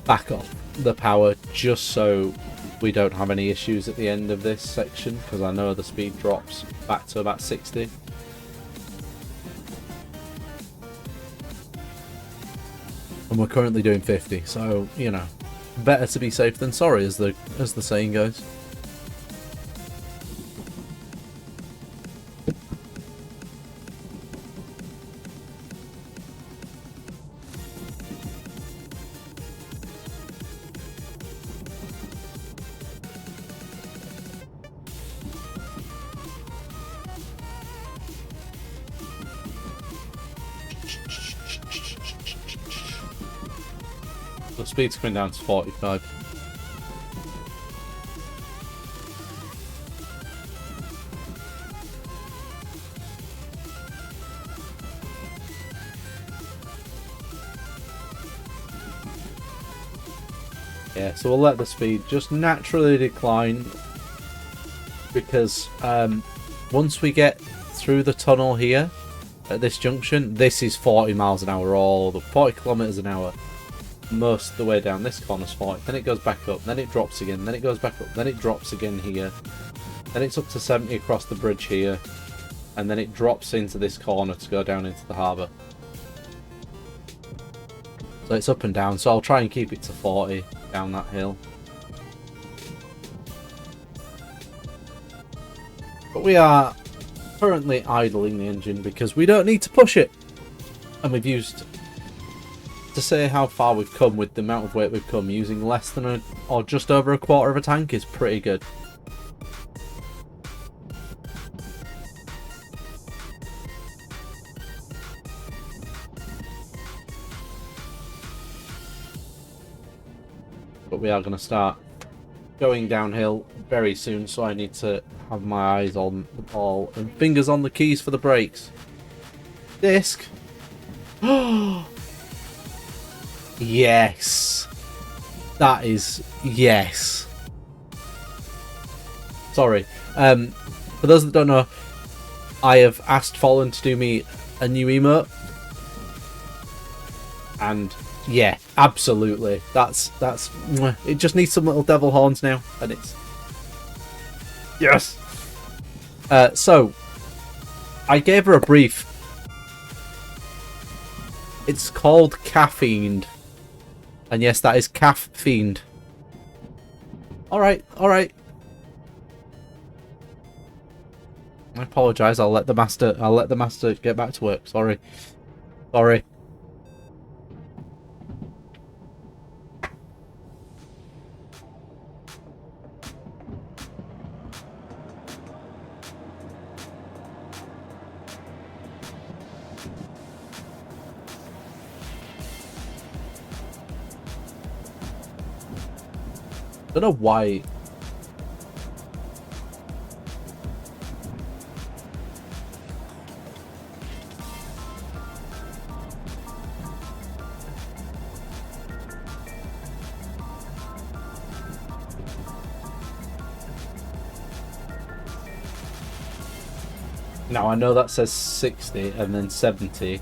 back off the power just so we don't have any issues at the end of this section, because I know the speed drops back to about 60. And we're currently doing 50, so you know, better to be safe than sorry, as the saying goes. The speed's coming down to 45. Yeah, so we'll let the speed just naturally decline, because once we get through the tunnel here at this junction, this is 40 miles an hour, all the 40 kilometers an hour. Most of the way down this corner's 40, then it goes back up, then it drops again, then it goes back up, then it drops again here, then it's up to 70 across the bridge here, and then it drops into this corner to go down into the harbour. So it's up and down, so I'll try and keep it to 40 down that hill. But we are currently idling the engine because we don't need to push it. And we've used, to say how far we've come with the amount of weight we've come, using less than or just over a quarter of a tank is pretty good. But we are going to start going downhill very soon, so I need to have my eyes on the ball and fingers on the keys for the brakes. Disc. Yes. That is yes. Sorry. For those that don't know, I have asked Fallen to do me a new emote. And yeah, absolutely. That's it just needs some little devil horns now, and it's yes. So I gave her a brief. It's called Caffeine. And yes, that is Calf Fiend. Alright, alright. I apologise, I'll let the master get back to work. Sorry. Sorry. I don't know why. Now I know that says 60 and then 70.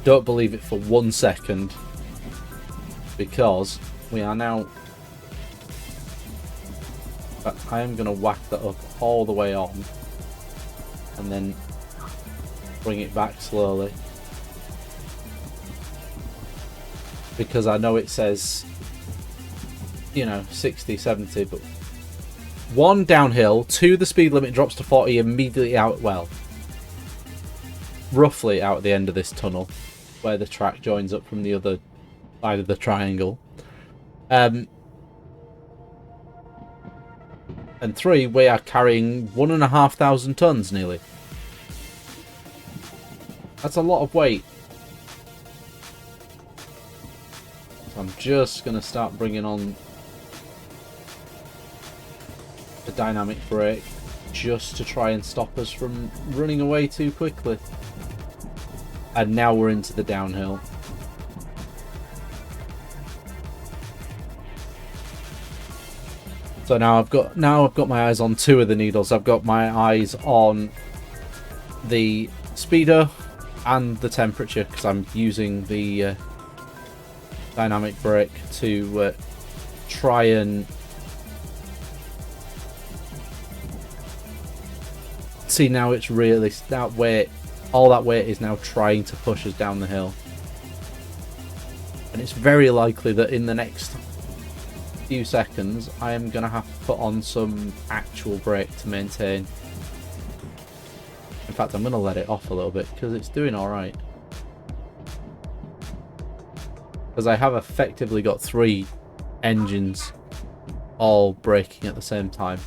Don't believe it for 1 second, because we are now. But I am going to whack that up all the way on and then bring it back slowly, because I know it says, you know, 60, 70, but 1 downhill, 2 the speed limit drops to 40 immediately out, well, roughly out at the end of this tunnel where the track joins up from the other side of the triangle. And 3, we are carrying 1,500 tons nearly. That's a lot of weight. So I'm just going to start bringing on the dynamic brake just to try and stop us from running away too quickly. And now we're into the downhill. So now I've got my eyes on 2 of the needles. I've got my eyes on the speedo and the temperature, because I'm using the dynamic brake to try and see. Now it's really that weight. All that weight is now trying to push us down the hill, and it's very likely that in the next few seconds I am going to have to put on some actual brake to maintain. In fact, I'm going to let it off a little bit because it's doing alright, because I have effectively got 3 engines all braking at the same time.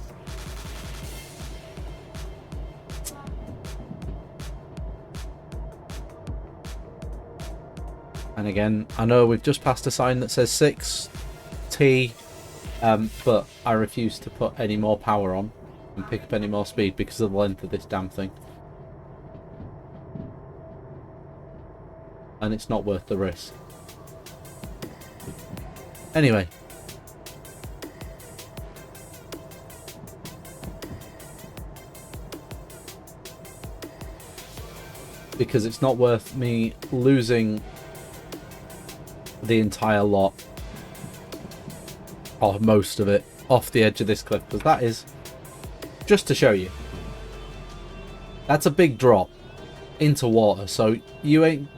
And again, I know we've just passed a sign that says 6T, but I refuse to put any more power on and pick up any more speed because of the length of this damn thing. And it's not worth the risk. Anyway. Because it's not worth me losing the entire lot, or most of it, off the edge of this cliff, because that is, just to show you, that's a big drop into water, so you ain't,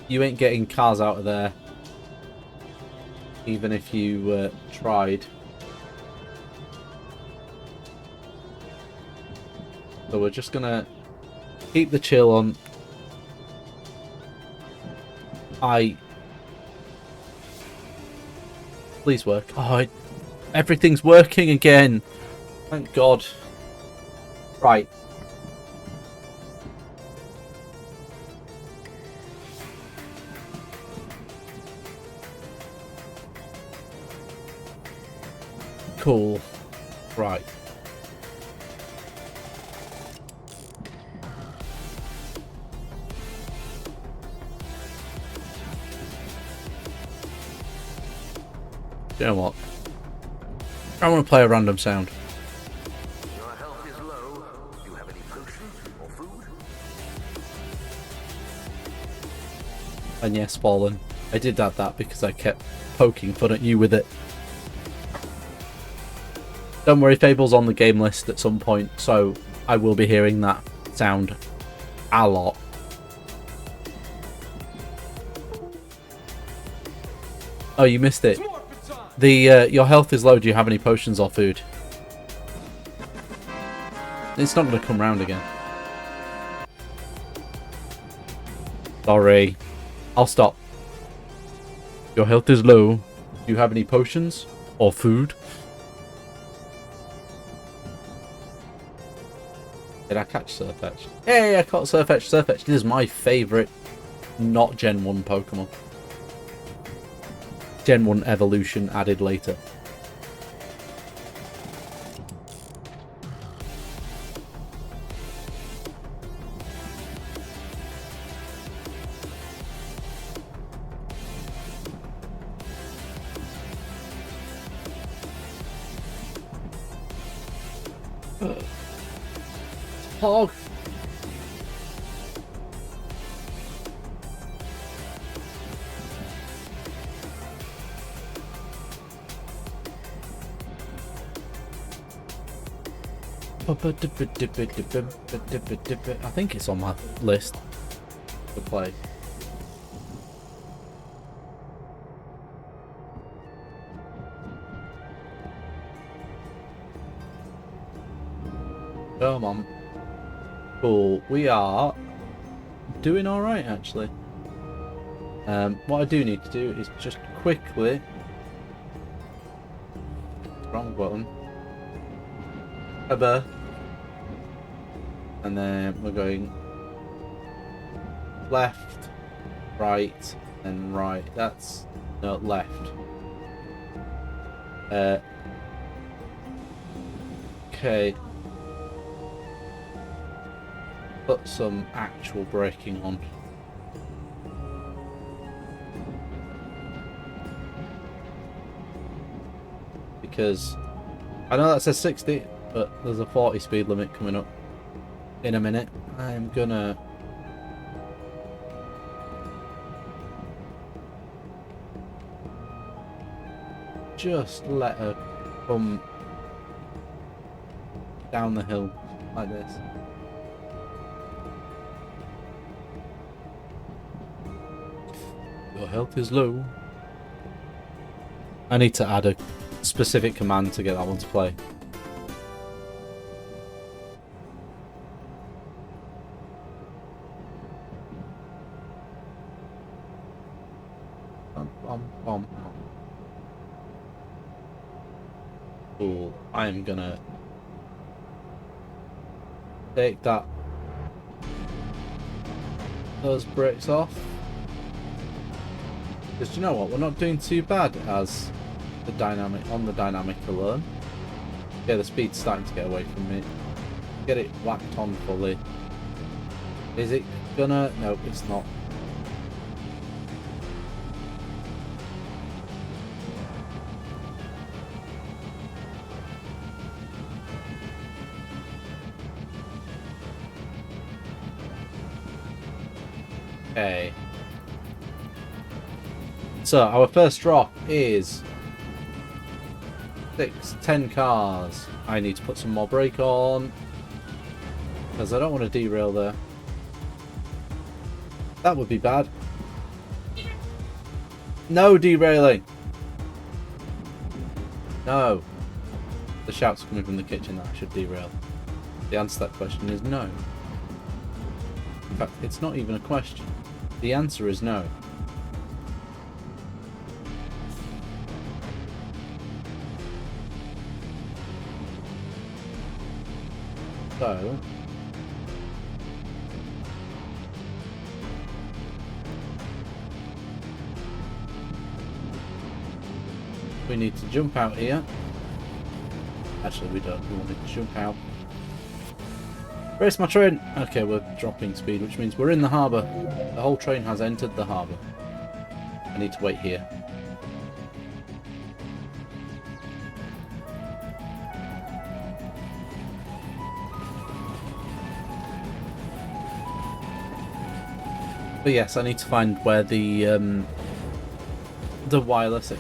You ain't getting cars out of there. Even if you tried. So we're just gonna keep the chill on. Please work. Oh, everything's working again. Thank God. Right. Cool. Right. You know what? I want to play a random sound.
Your health is low. Do you have any potions or food?
And yes, Fallen. I did add that because I kept poking fun at you with it. Don't worry, Fable's on the game list at some point, so I will be hearing that sound a lot. Oh, you missed it. Your health is low. Do you have any potions or food? It's not going to come round again. Sorry. I'll stop. Your health is low. Do you have any potions or food? Did I catch Surfetch? Hey, I caught Surfetch. Surfetch. This is my favourite not Gen 1 Pokemon. Gen 1 evolution added later. Hog. I think it's on my list to play. Come on. Cool. We are doing alright, actually. What I do need to do is just quickly... Wrong button. And then we're going left, right, and right. That's no left. Okay. Put some actual braking on. Because I know that says 60, but there's a 40 speed limit coming up in a minute. I'm gonna just let her come down the hill like this. Your health is low. I need to add a specific command to get that one to play. Cool. I am gonna take those brakes off. Because you know what, we're not doing too bad as the dynamic alone. Yeah, the speed's starting to get away from me. Get it whacked on fully. Is it gonna? No, it's not. Okay. So our first drop is 10 cars. I need to put some more brake on because I don't want to derail there. That would be bad. No derailing. No. The shout's coming from the kitchen that I should derail. The answer to that question is no. In fact, it's not even a question. The answer is no. So... we need to jump out here. Actually, we don't. We want to jump out. Race my train! Okay, we're dropping speed, which means we're in the harbour. The whole train has entered the harbour. I need to wait here. But yes, I need to find where the wireless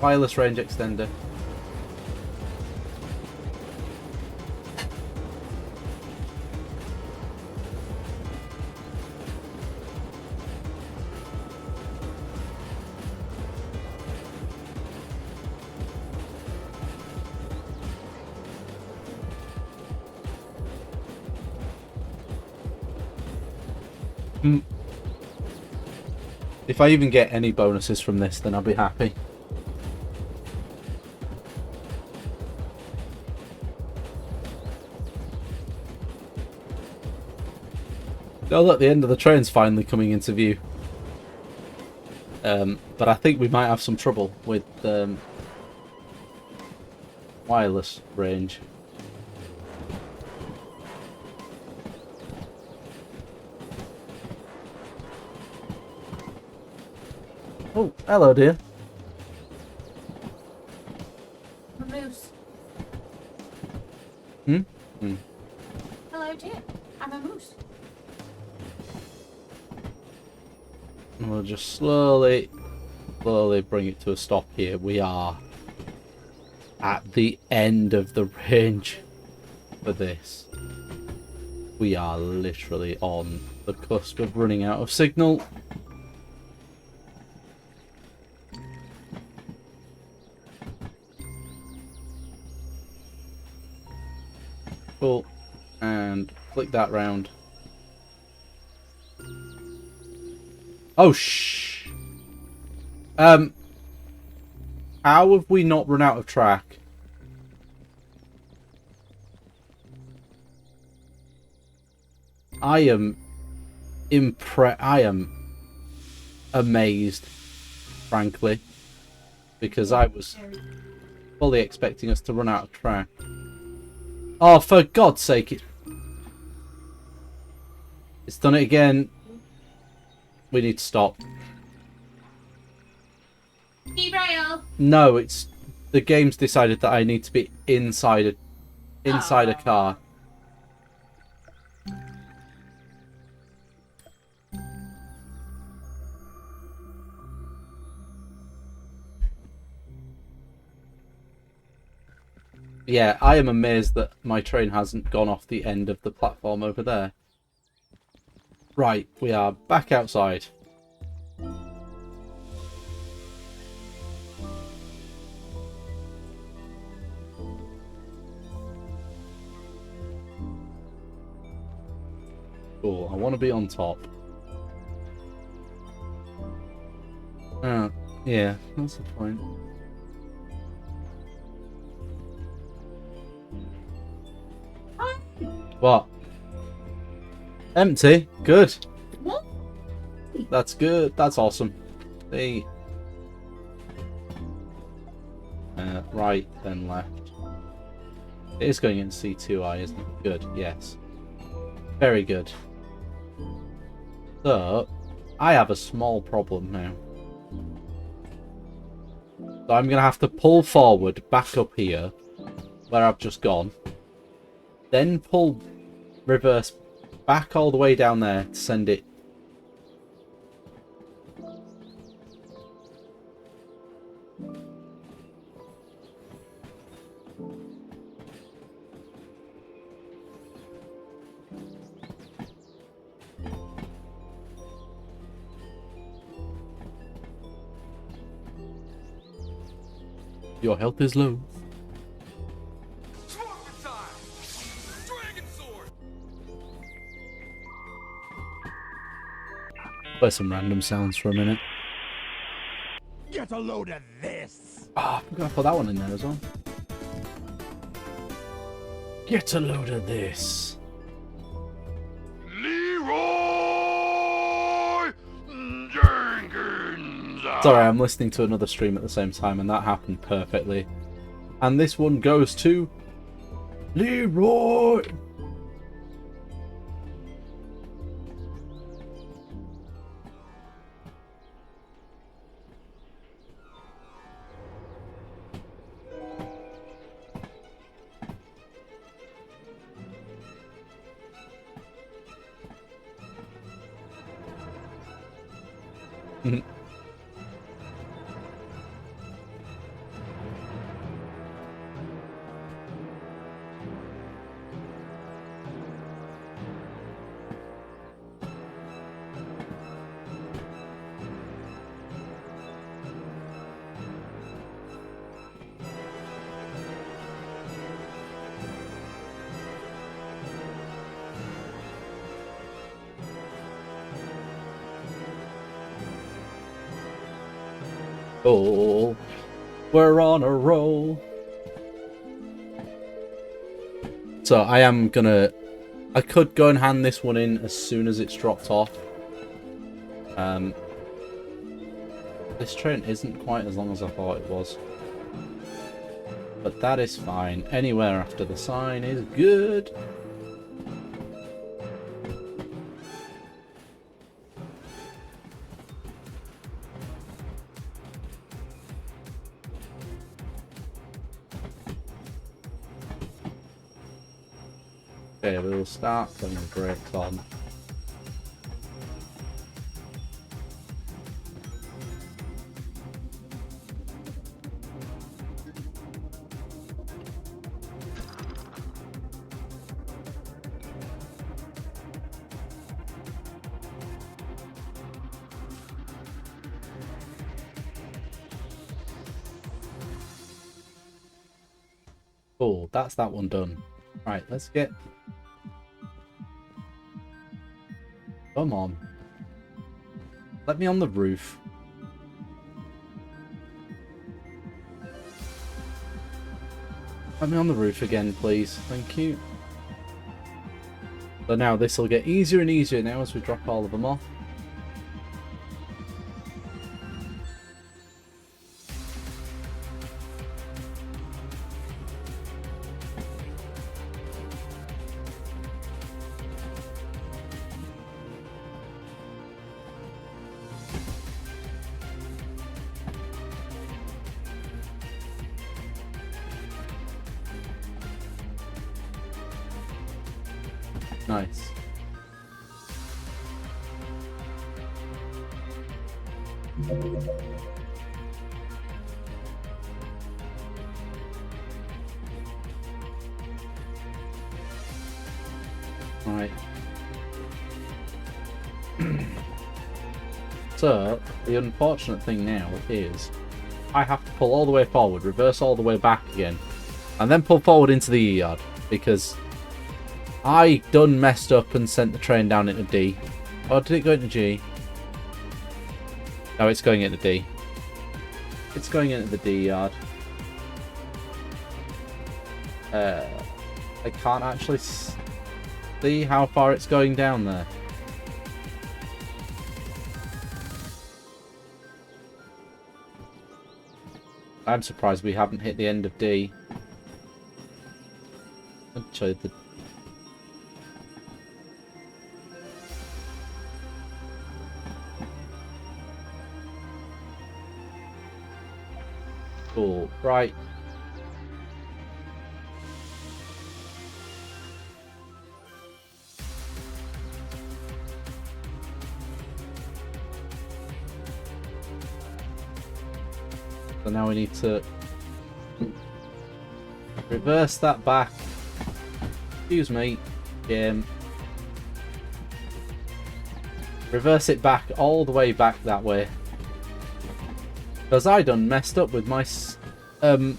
wireless range extender. If I even get any bonuses from this, then I'll be happy. Oh look, the end of the train's finally coming into view. But I think we might have some trouble with wireless range. Oh, hello, dear.
A moose.
Hmm?
Hello, dear. I'm a moose.
And we'll just slowly bring it to a stop here. We are at the end of the range for this. We are literally on the cusp of running out of signal. Cool. And flick that round. Oh, shh. How have we not run out of track? I am amazed, frankly, because I was fully expecting us to run out of track. Oh, for God's sake! It's done it again. We need to stop.
Derail.
No, it's the game's decided that I need to be inside a car. Yeah, I am amazed that my train hasn't gone off the end of the platform over there. Right, we are back outside. Cool, I want to be on top. Yeah, that's the point. What? Empty? Good.
What?
That's good. That's awesome. Hey. Right, then left. It is going in C2I, isn't it? Good, yes. Very good. So, I have a small problem now. So I'm going to have to pull forward back up here, where I've just gone. Then pull reverse back all the way down there to send it. Your health is low. Play some random sounds for a minute.
Get a load of this.
Ah, I'm gonna put that one in there as well. Get a load of this.
Leroy Jenkins.
Sorry, I'm listening to another stream at the same time, and that happened perfectly. And this one goes to Leroy. Oh, we're on a roll. So I could go and hand this one in as soon as it's dropped off. This train isn't quite as long as I thought it was. But that is fine. Anywhere after the sign is good. Okay, we'll start putting the brakes on. Cool, that's that one done. Right, let's get... Come on. Let me on the roof. Let me on the roof again, please. Thank you. So now this will get easier and easier now as we drop all of them off. Nice. Right. So, the unfortunate thing now is I have to pull all the way forward, reverse all the way back again, and then pull forward into the E-yard, because I done messed up and sent the train down into D. Or did it go into G? No, it's going into D. It's going into the D yard. I can't actually see how far it's going down there. I'm surprised we haven't hit the end of D. I'll show you the... Cool. Right. So now we need to reverse that back. Excuse me. Reverse it back all the way back that way. Because I done messed up with my Um,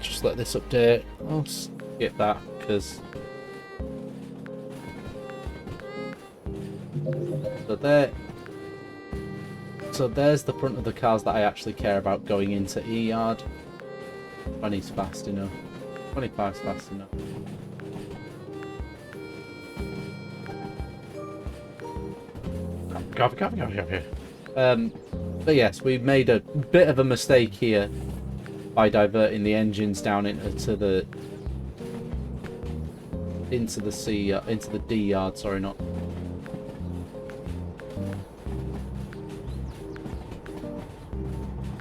just let this update. I'll skip that because so there's the front of the cars that I actually care about going into E yard. 20's fast enough. 25's fast enough. Copy. But yes, we made a bit of a mistake here by diverting the engines down into the D yard. Sorry, not.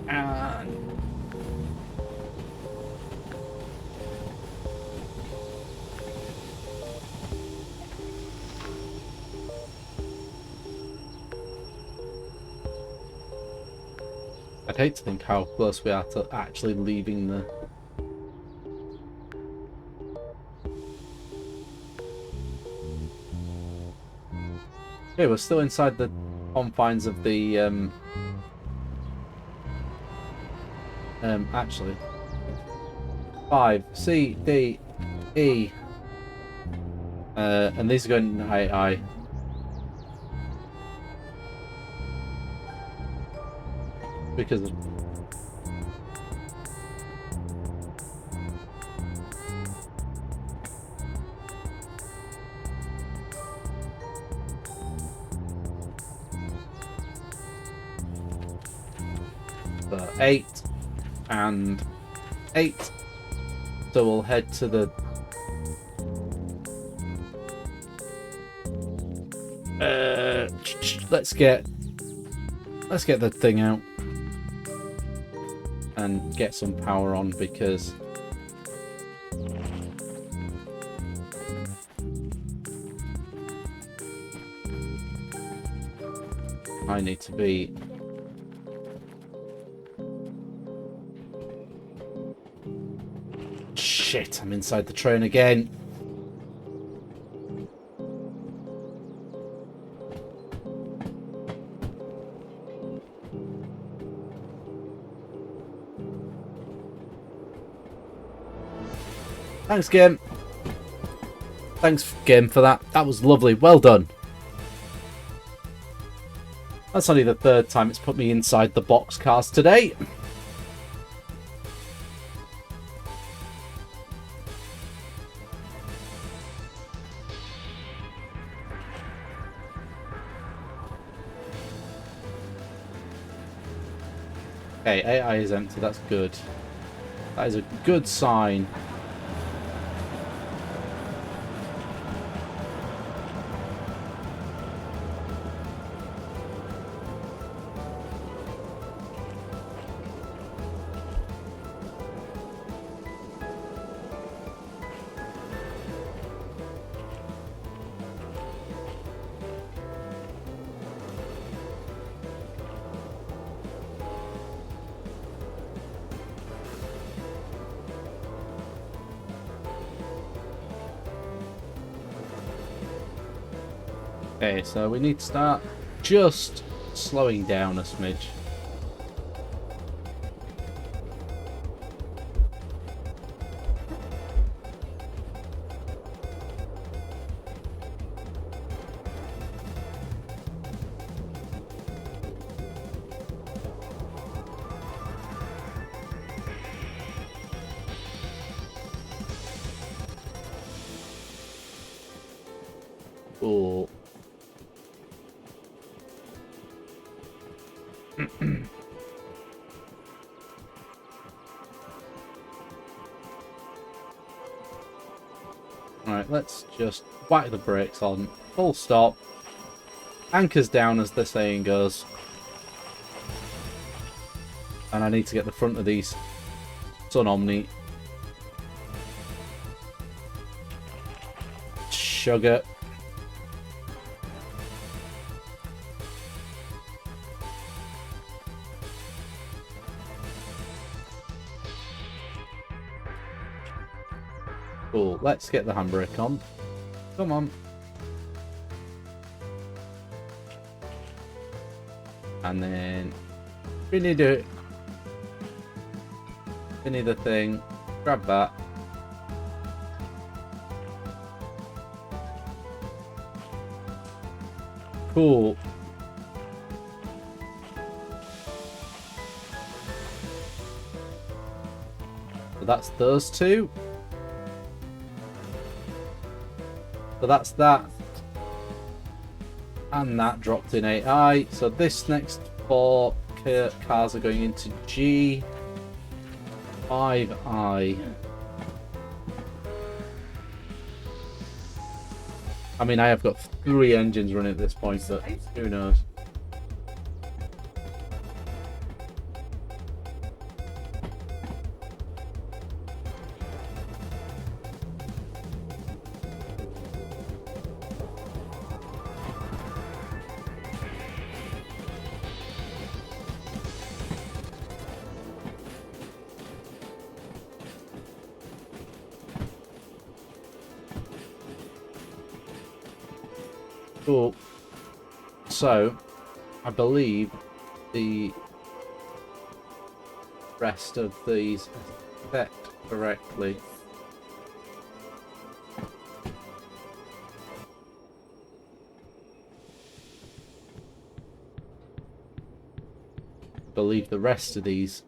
And I'd hate to think how close we are to actually leaving the... Okay, we're still inside the confines of the... actually... 5, C, D, E... and these are going I. Because of... So 8 and 8. So we'll head to the... let's get the thing out and get some power on, because I need to be... Shit, I'm inside the train again. Thanks, game. Thanks, game, for that. That was lovely. Well done. That's only the third time it's put me inside the boxcars today. Okay, AI is empty. That's good. That is a good sign. Okay, so we need to start just slowing down a smidge. Cool. Alright, let's just whack the brakes on. Full stop. Anchors down, as the saying goes. And I need to get the front of these Sun Omni. Sugar. Cool. Let's get the handbrake on. Come on. And then we need the thing. Grab that. Cool. So that's those two. So that's that. And that dropped in 8i. So this next 4 cars are going into G. 5i. I mean, I have got 3 engines running at this point, but who knows? Cool. So, I believe the rest of these are set correctly. I believe the rest of these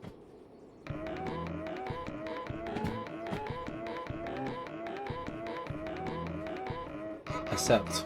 are set.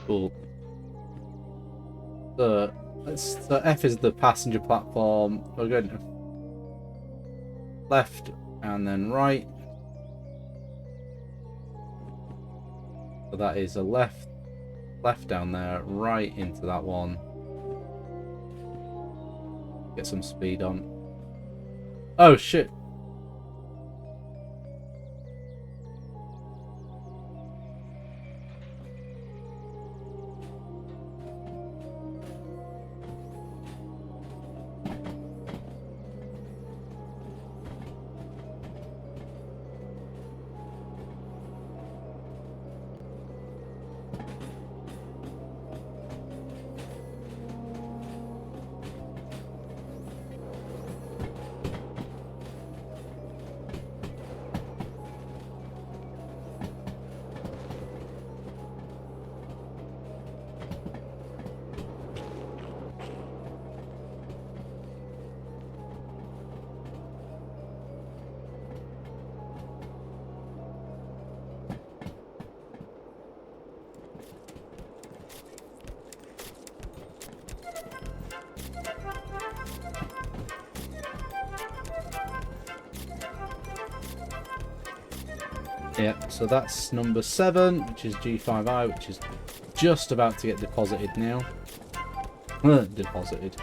Cool. So F is the passenger platform. We're going left and then right. So that is a left down there, right into that one. Get some speed on. Oh shit. Yeah, so that's number 7, which is G5i, which is just about to get deposited now. Deposited.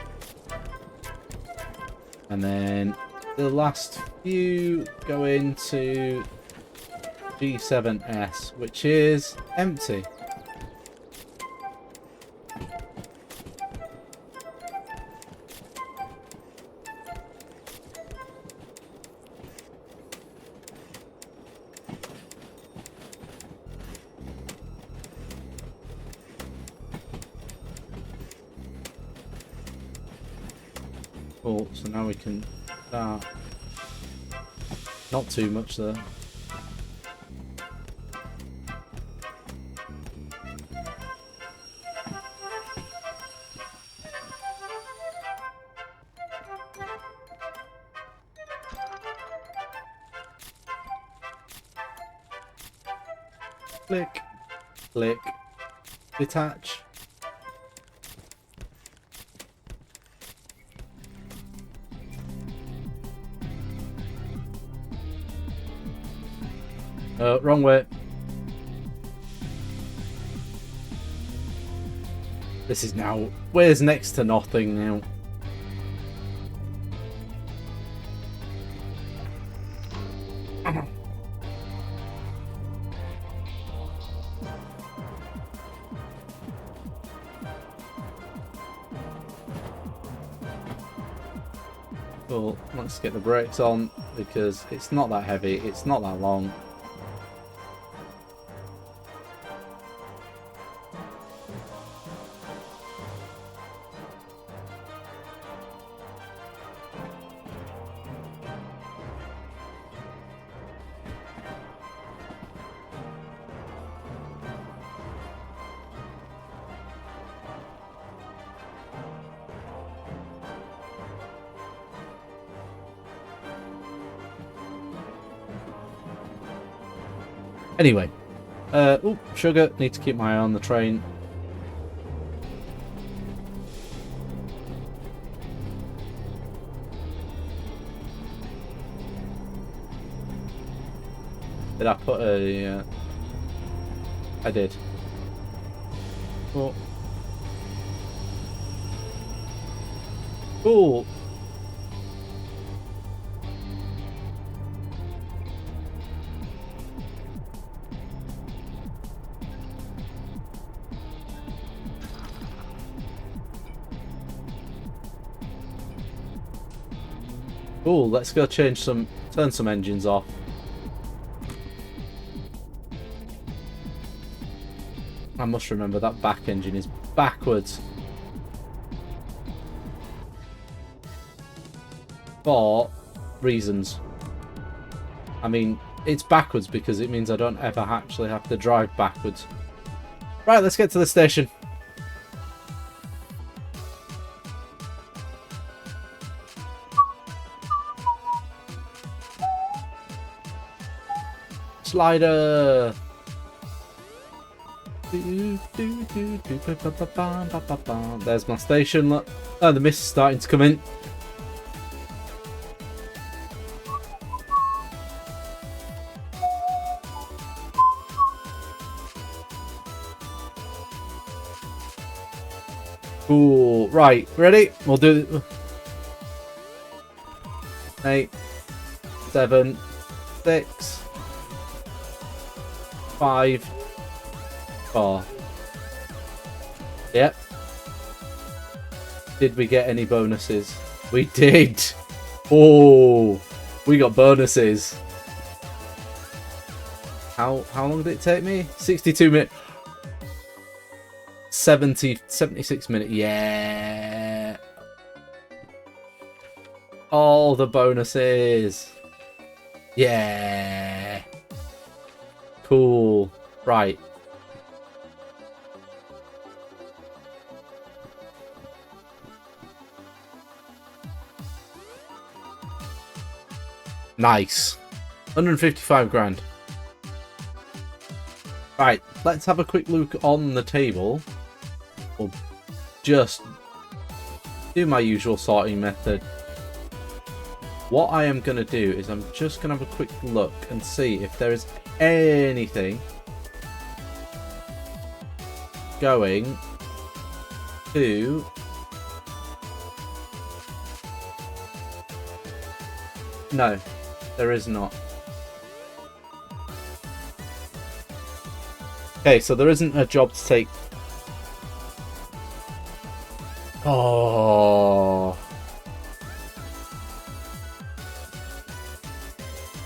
And then the last few go into G7S, which is empty. Cool, so now we can start. Not too much there. Click, click, detach. Wrong way. This is now... Where's next to nothing now? Cool, let's get the brakes on because it's not that heavy, it's not that long. Anyway, sugar, need to keep my eye on the train. Did I put a... I did. Oh. Cool. Cool, let's go change some, turn some engines off. I must remember that back engine is backwards. For reasons. I mean, it's backwards because it means I don't ever actually have to drive backwards. Right, let's get to the station. Slider. There's my station. Look. Oh, the mist is starting to come in. Cool. Right, ready? We'll do 8, 7, 6, 5, 4. Yep. Did we get any bonuses? We did. Oh, we got bonuses. How long did it take me? 62 minutes. 76 minutes. Yeah. All the bonuses. Yeah. Cool. Right. Nice. 155 grand. Right, let's have a quick look on the table. We'll just do my usual sorting method. What I am going to do is I'm just going to have a quick look and see if there is anything going to no, there is not. Okay, so there isn't a job to take. Oh,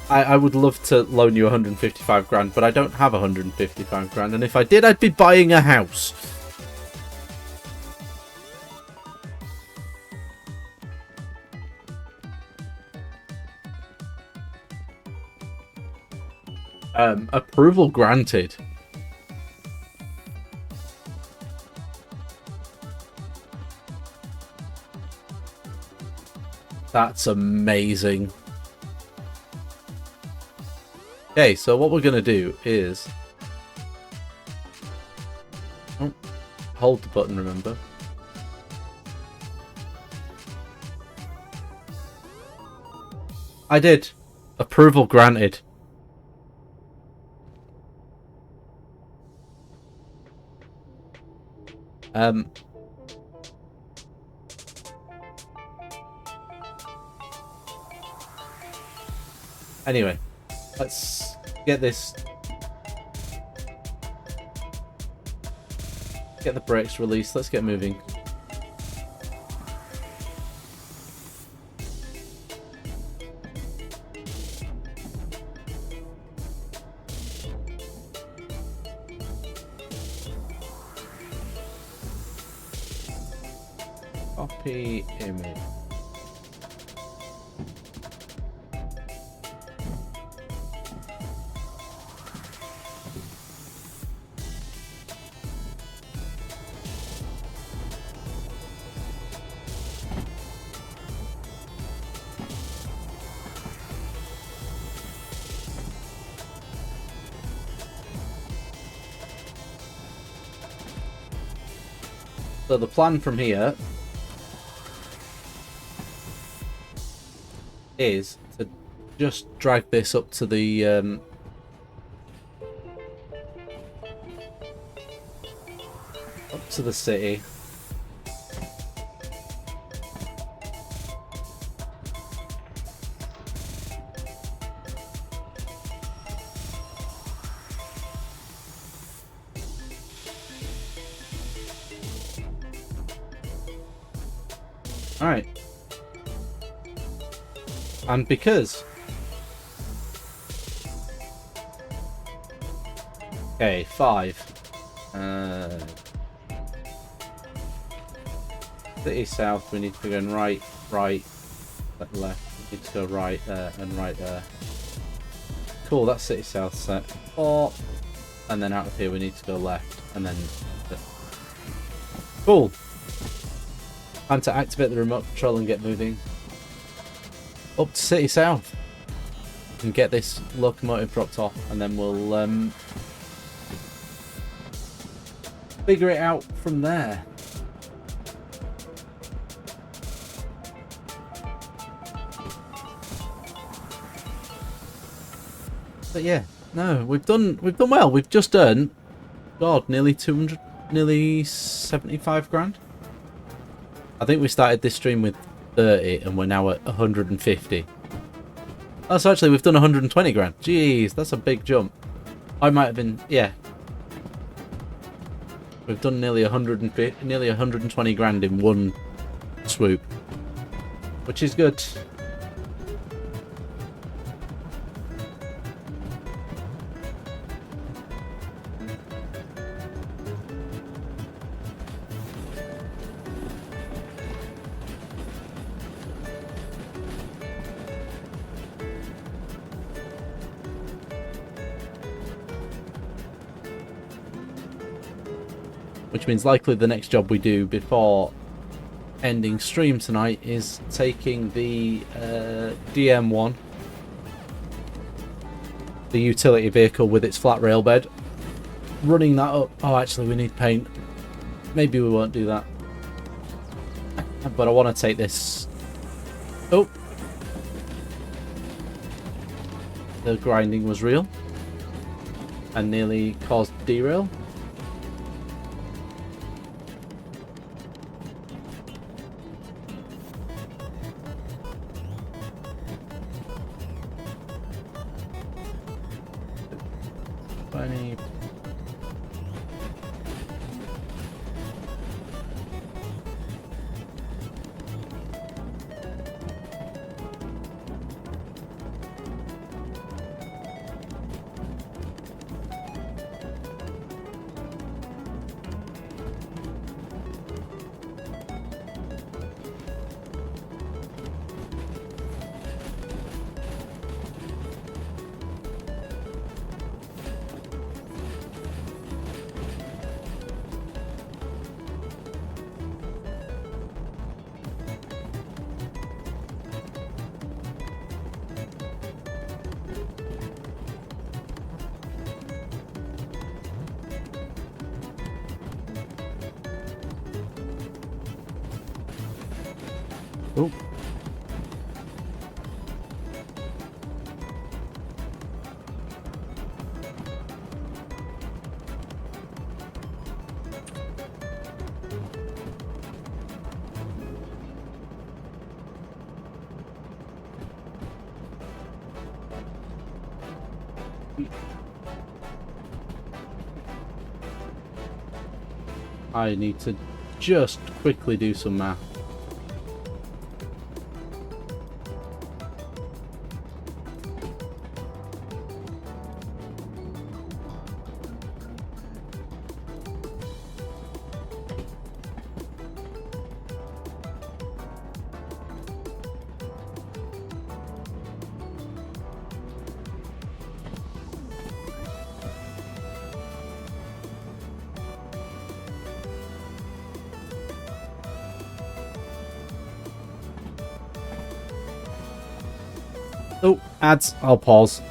I would love to loan you 155 grand, but I don't have 155 grand, and if I did, I'd be buying a house. Approval granted. That's amazing. Okay, so what we're going to do is... Oh, hold the button, remember. I did. Approval granted. Um, anyway, let's get this. Get the brakes released. Let's get moving. Copy image. So the plan from here is to just drag this up to the city. All right. And because... Okay, 5. City south, we need to go in right, left. We need to go right there and right there. Cool, that's city south set. 4. And then out of here we need to go left. And then... Cool. Time to activate the remote control and get moving. Up to city south. And get this locomotive dropped off. And then we'll figure it out from there. But yeah, no, we've done well. We've just done, God, nearly 200, nearly 75 grand. I think we started this stream with 30 and we're now at 150. Oh, so actually we've done 120 grand. Jeez, that's a big jump. I might have been, yeah. We've done nearly 150, nearly 120 grand in one swoop, which is good. Which means likely the next job we do before ending stream tonight is taking the DM1, the utility vehicle with its flat rail bed, running that up. Oh, actually we need paint. Maybe we won't do that. But I want to take this... Oh! The grinding was real. And nearly caused derail. Oh. I need to just quickly do some math. Oh, ads. I'll pause.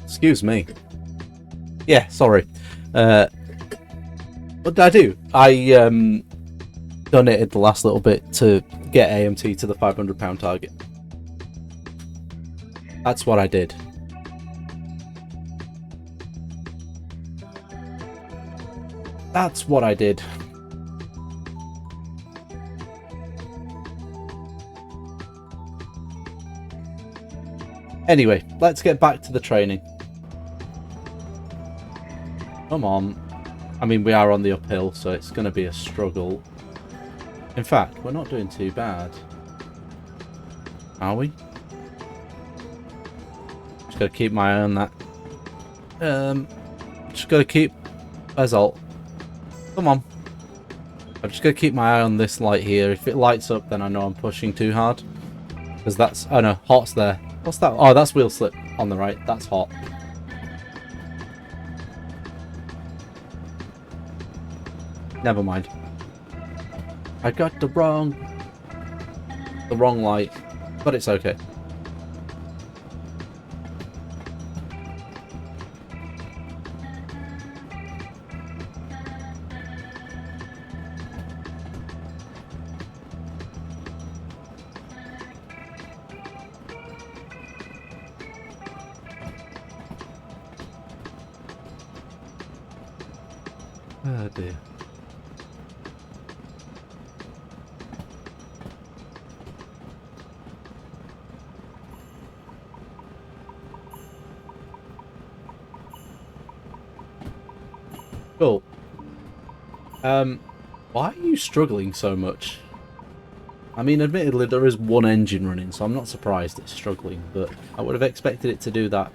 Excuse me. Yeah, sorry. What did I do? I donated the last little bit to get AMT to the £500 target. That's what I did. That's what I did. Anyway, let's get back to the training. Come on. I mean, we are on the uphill, so it's going to be a struggle. In fact, we're not doing too bad. Are we? Just got to keep my eye on that. Just got to keep... Where's Alt? Come on. I've just got to keep my eye on this light here. If it lights up, then I know I'm pushing too hard. Because that's... Oh no, hot's there. What's that? Oh, that's wheel slip on the right. That's hot. Never mind. I got the wrong light, but it's okay. Oh dear. Cool. Why are you struggling so much? I mean, admittedly, there is one engine running, so I'm not surprised it's struggling, but I would have expected it to do that.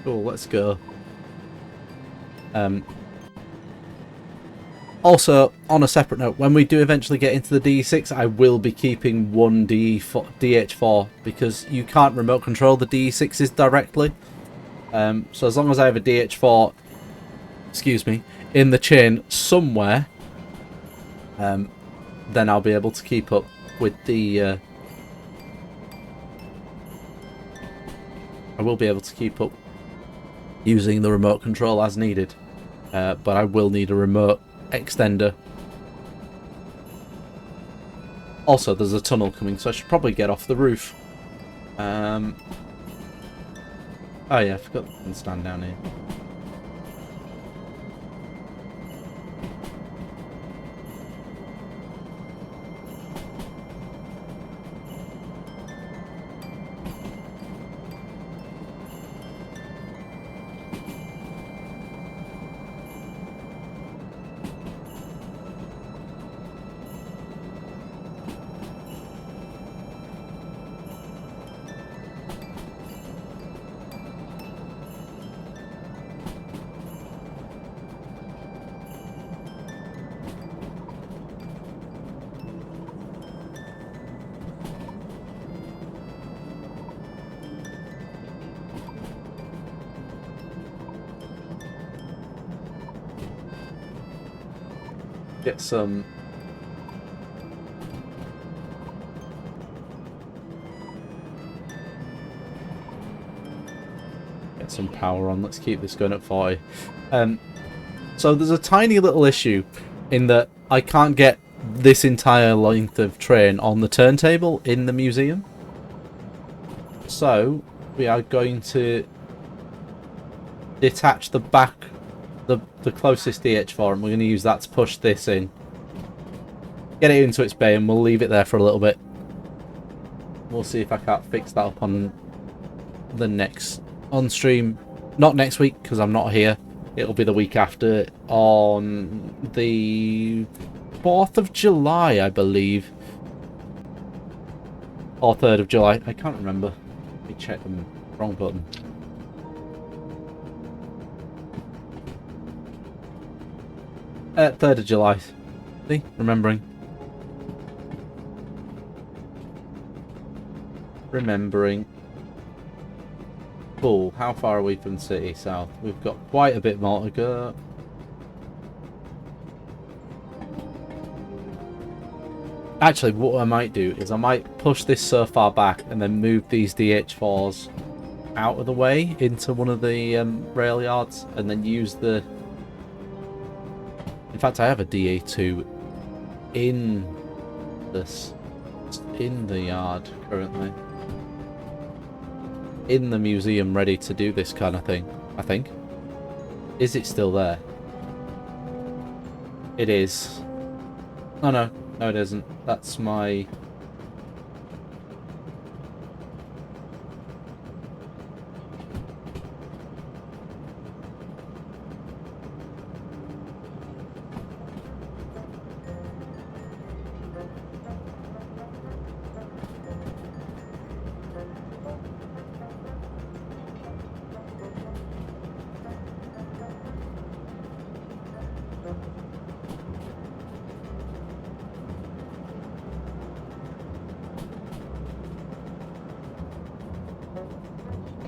Cool, let's go. Also, on a separate note, when we do eventually get into the DE6, I will be keeping one DH4 because you can't remote control the DE6s directly. So as long as I have a DH4, excuse me, in the chain somewhere, then I'll be able to keep up with the... I will be able to keep up using the remote control as needed. But I will need a remote extender. Also, there's a tunnel coming, so I should probably get off the roof. Oh yeah, I forgot I can stand down here. Get some... Get some power on. Let's keep this going at 40. So there's a tiny little issue in that I can't get this entire length of train on the turntable in the museum. So we are going to detach the back, the closest DH4, and we're going to use that to push this in. Get it into its bay, and we'll leave it there for a little bit. We'll see if I can't fix that up on the next on stream. Not next week, because I'm not here. It'll be the week after, on the 4th of July, I believe. Or 3rd of July. I can't remember. Let me check the wrong button. 3rd of July. See? Remembering. Cool. How far are we from City South? We've got quite a bit more to go. Actually, what I might do is I might push this so far back and then move these DH4s out of the way into one of the rail yards, and then use the... In fact, I have a DA2 in the yard currently. In the museum, ready to do this kind of thing, I think. Is it still there? It is. Oh no, no it isn't. That's my...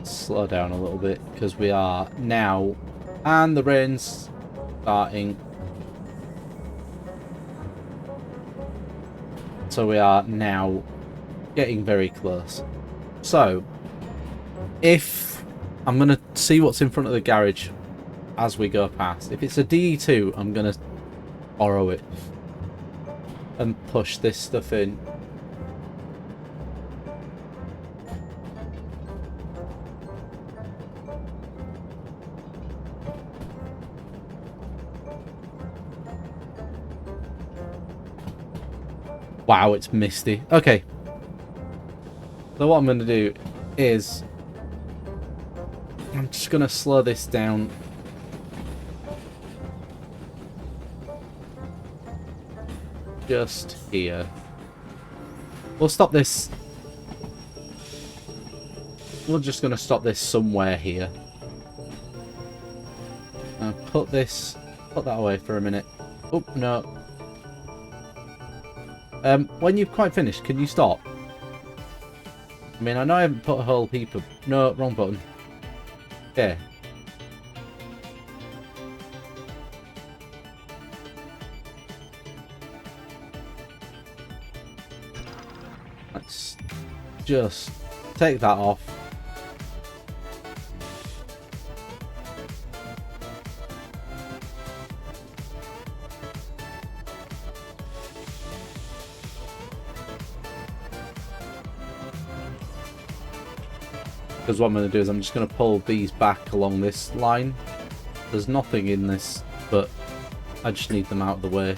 Slow down a little bit because we are now, and the rain's starting, so we are now getting very close. So if I'm gonna see what's in front of the garage as we go past, if it's a DE2, I'm gonna borrow it and push this stuff in. Wow, it's misty. Okay. So what I'm going to do is I'm just going to slow this down. Just here. We'll stop this. We're just going to stop this somewhere here. Put that away for a minute. Oh, no. When you've quite finished, can you stop? I mean, I know I haven't put a whole heap of... No, wrong button. Yeah. Let's just take that off. Because what I'm going to do is I'm just going to pull these back along this line. There's nothing in this, but I just need them out of the way.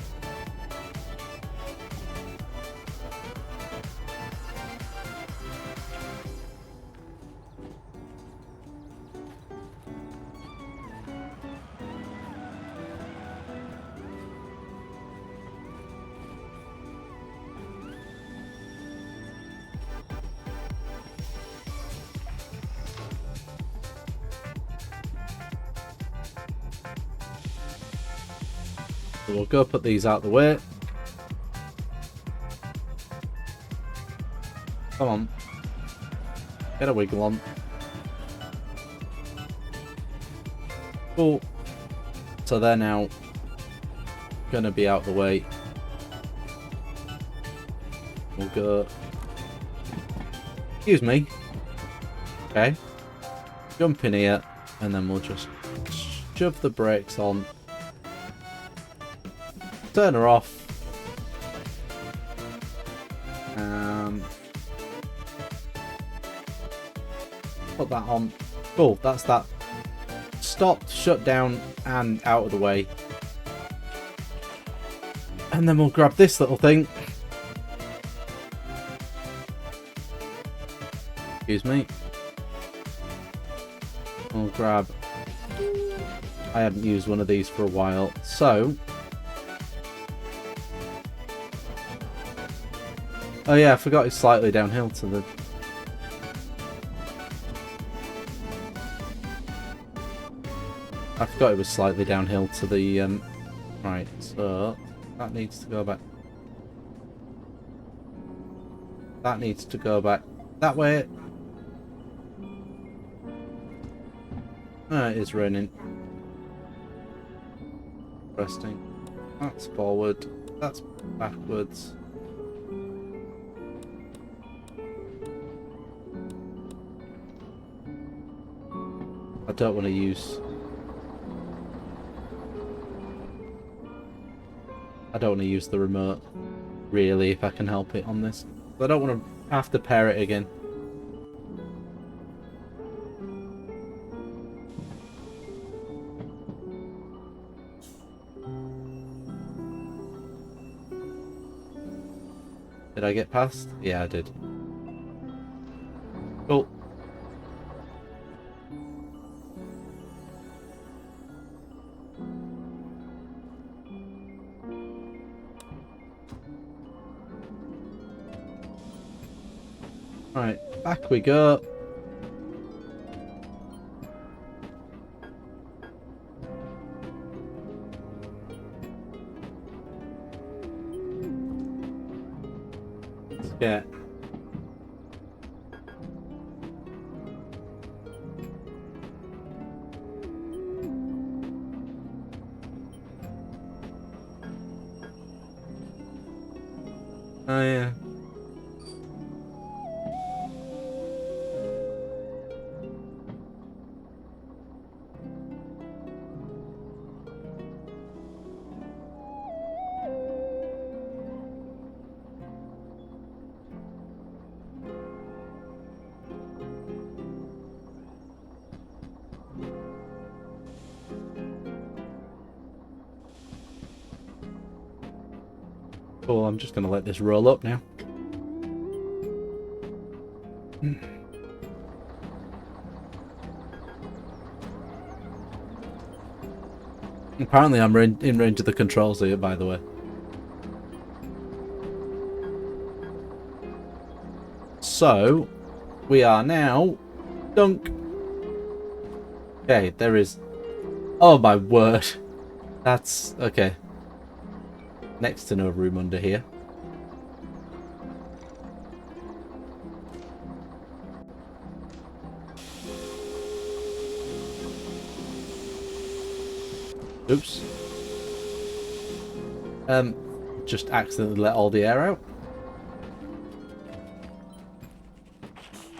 So we'll go put these out the way. Come on. Get a wiggle on. Cool. So they're now going to be out the way. We'll go... Excuse me. Okay. Jump in here, and then we'll just shove the brakes on. Turn her off. Put that on. Cool, that's that. Stopped, shut down, and out of the way. And then we'll grab this little thing. Excuse me. We'll grab... I hadn't used one of these for a while, so... Oh yeah, I forgot it's slightly downhill to the... I forgot it was slightly downhill to the... Right, so... That needs to go back. That needs to go back that way. It is raining. Resting. That's forward. That's backwards. I don't want to use... I don't want to use the remote, really, if I can help it on this. I don't want to have to pair it again. Did I get past? Yeah, I did. Cool. Right, back we go. Let's get... Oh yeah. Cool, I'm just going to let this roll up now. Apparently I'm in range of the controls here, by the way. So, we are now... Dunk! Okay, there is... Oh my word! That's... okay. Next to no room under here. Oops. Just accidentally let all the air out.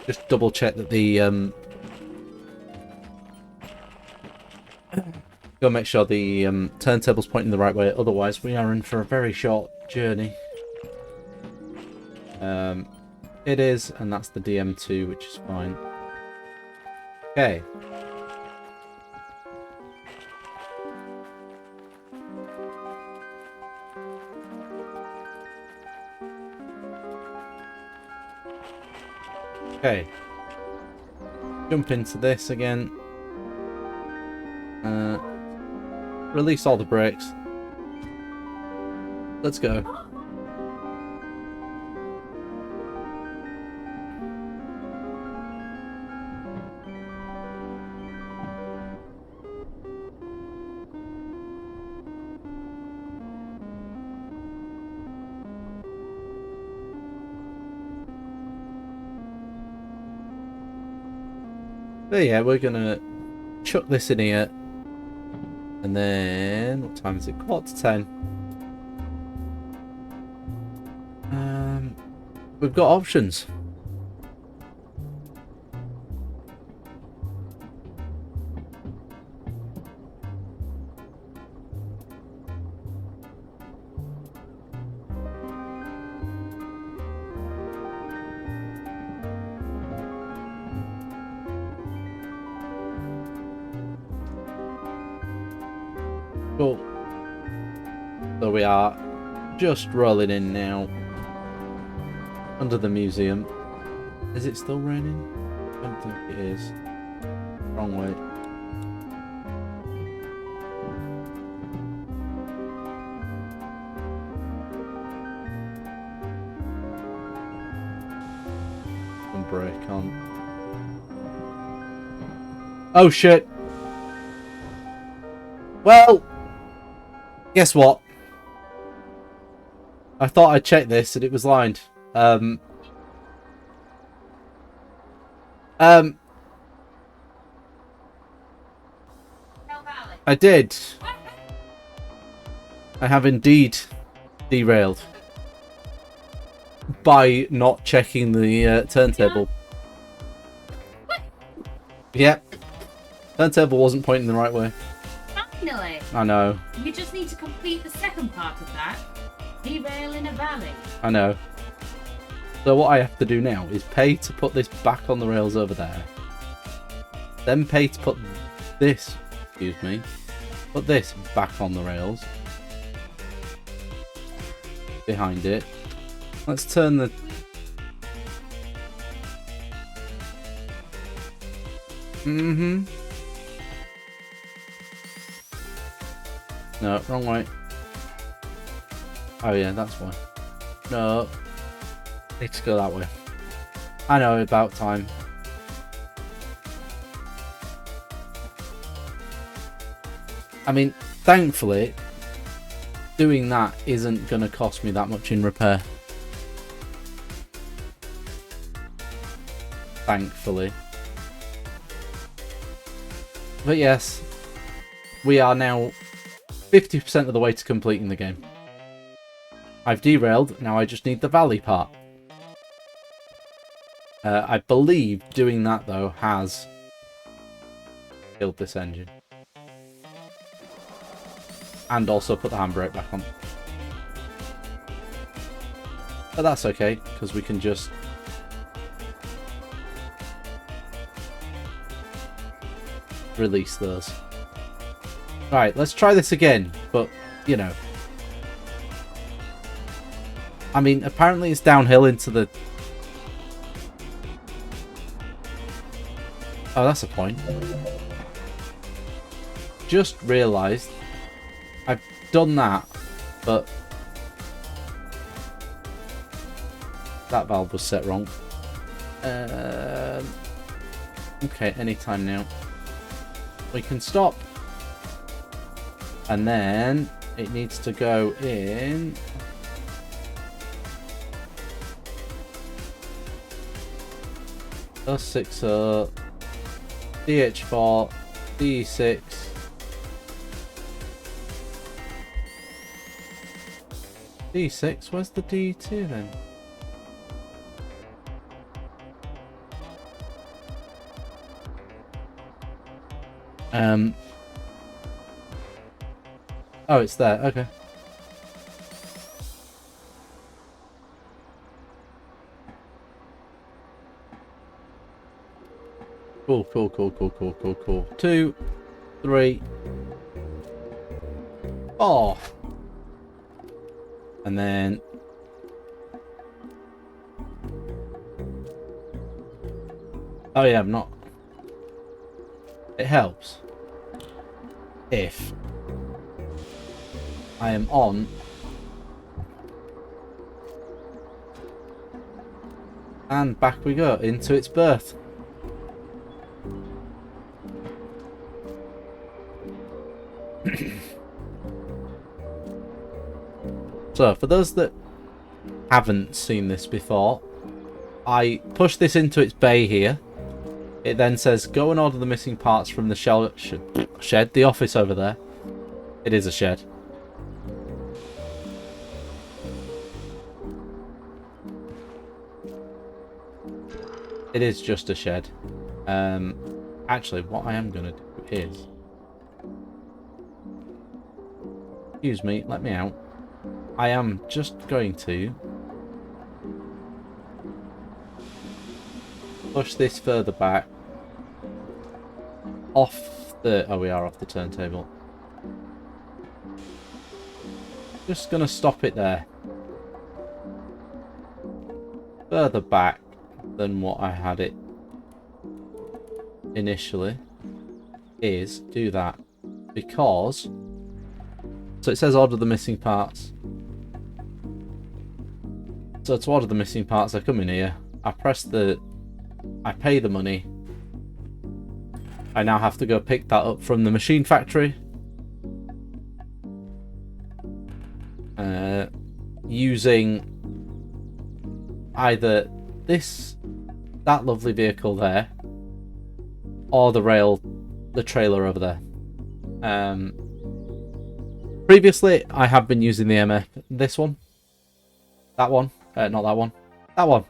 Just double check that the go make sure the turntable's pointing the right way, otherwise we are in for a very short journey. It is, and that's the DM2, which is fine. Okay. Okay. Jump into this again. Release all the brakes. Let's go. But yeah, we're gonna chuck this in here. And then, what time is it? 9:45. We've got options. Cool. So we are just rolling in now under the museum. Is it still raining? I don't think it is. Wrong way. And brake on. Oh shit! Well, guess what? I thought I'd check this and it was lined. I did. I have indeed derailed by not checking the turntable. Yep. Turntable wasn't pointing the right way.
Finally.
I know.
You just need to complete the second part of that. Derail in a valley.
I know. So what I have to do now is pay to put this back on the rails over there. Then pay to put this, excuse me, put this back on the rails. Behind it. Let's turn the... No, wrong way. Oh yeah, that's why. No. Need to go that way. I know, about time. I mean, thankfully, doing that isn't going to cost me that much in repair. Thankfully. But yes, we are now 50% of the way to completing the game. I've derailed, now I just need the valley part. I believe doing that, though, has killed this engine. And also put the handbrake back on. But that's okay, because we can just... release those. Right, let's try this again, but, you know. I mean, apparently it's downhill into the... Oh, that's a point. Just realised I've done that, but that valve was set wrong. Okay, anytime now. We can stop. And then it needs to go in. +6 DH4 D6 D6. Where's the D2 then? Oh, it's there. Okay. Cool. 2, 3, 4. And then oh yeah, I'm not. It helps if I am on and back we go into its berth. So, for those that haven't seen this before, I push this into its bay here. It then says, go and order the missing parts from the shed, the office over there. It is a shed. It is just a shed. Actually, what I am going to do is... Excuse me, let me out. I am just going to push this further back off the... Oh, we are off the turntable. Just going to stop it there. Further back than what I had it initially is do that because... So it says order the missing parts. So to order the missing parts, I come in here, I press the... I pay the money. I now have to go pick that up from the machine factory. Using either that lovely vehicle there, or the trailer over there. Previously, I have been using the MF, this one. That one. Not that one. That one.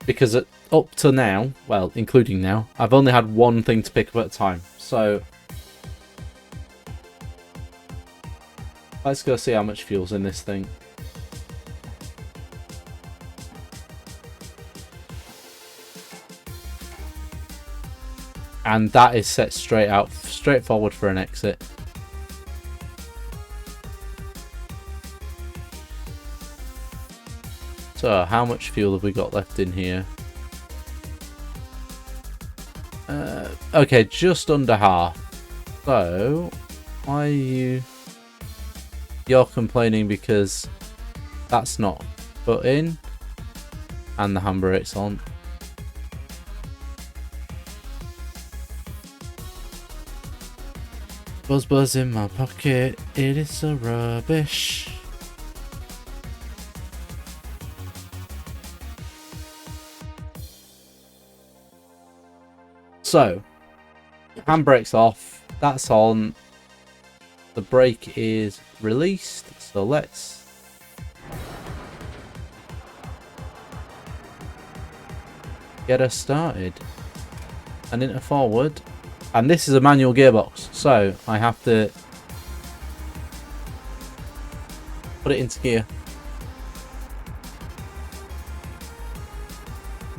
Because up to now, well, including now, I've only had one thing to pick up at a time. So, let's go see how much fuel's in this thing. And that is set straight forward for an exit. So, how much fuel have we got left in here? Okay, just under half. So, why are you... You're complaining because that's not put in and the handbrake's on. Buzz in my pocket, it is so rubbish. So, handbrake's off, that's on, the brake is released, so let's get us started. And into forward. And this is a manual gearbox, so I have to put it into gear.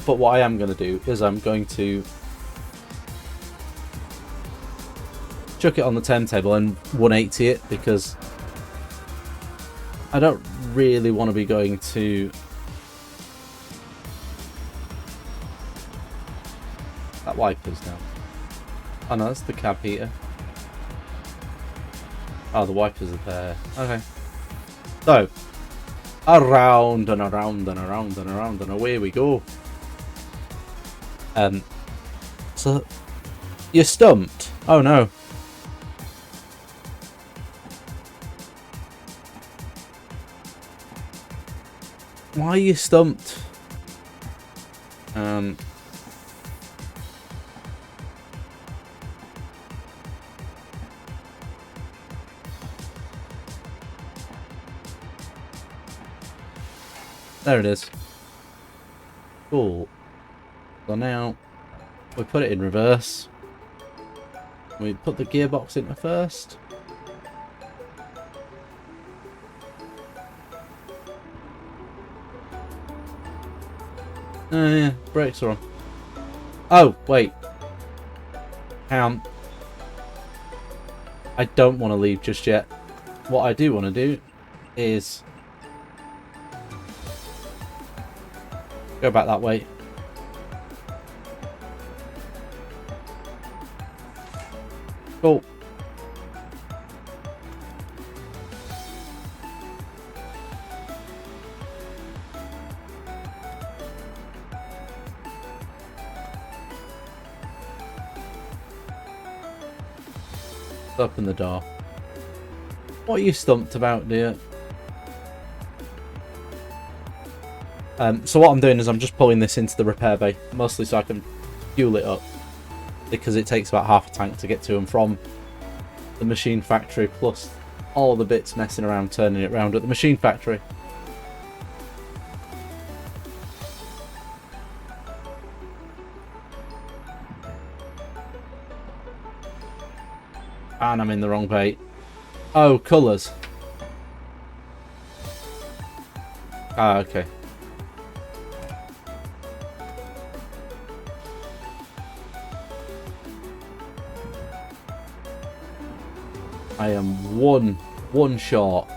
But what I am going to do is I'm going to chuck it on the turntable and 180 it, because I don't really want to be going to... That wiper's now. Oh no, that's the cab heater. Oh, the wipers are there. Okay. So, around and around and around and around and away we go. So, you're stumped. Oh no. Why are you stumped? There it is. Cool. So now we put it in reverse. We put the gearbox into first. Oh yeah, brakes are on. Oh, wait. Hang on. I don't want to leave just yet. What I do want to do is go back that way. Cool. Open the door. What are you stumped about, dear? So what I'm doing is I'm just pulling this into the repair bay, mostly so I can fuel it up, because it takes about half a tank to get to and from the machine factory, plus all the bits messing around turning it around at the machine factory. And I'm in the wrong bay. Oh, colours. Ah, okay. I am one short.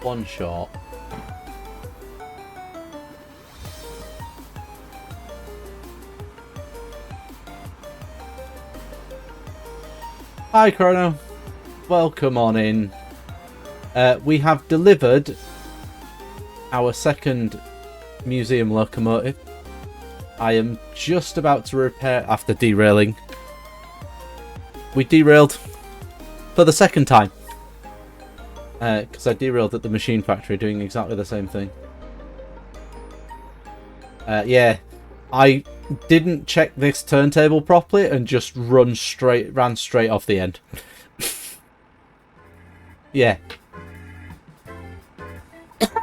One short. Hi, Chrono. Welcome on in. We have delivered our second museum locomotive. I am just about to repair after derailing. We derailed for the second time. Because I derailed at the machine factory doing exactly the same thing. Yeah, I didn't check this turntable properly and just ran straight off the end. Yeah.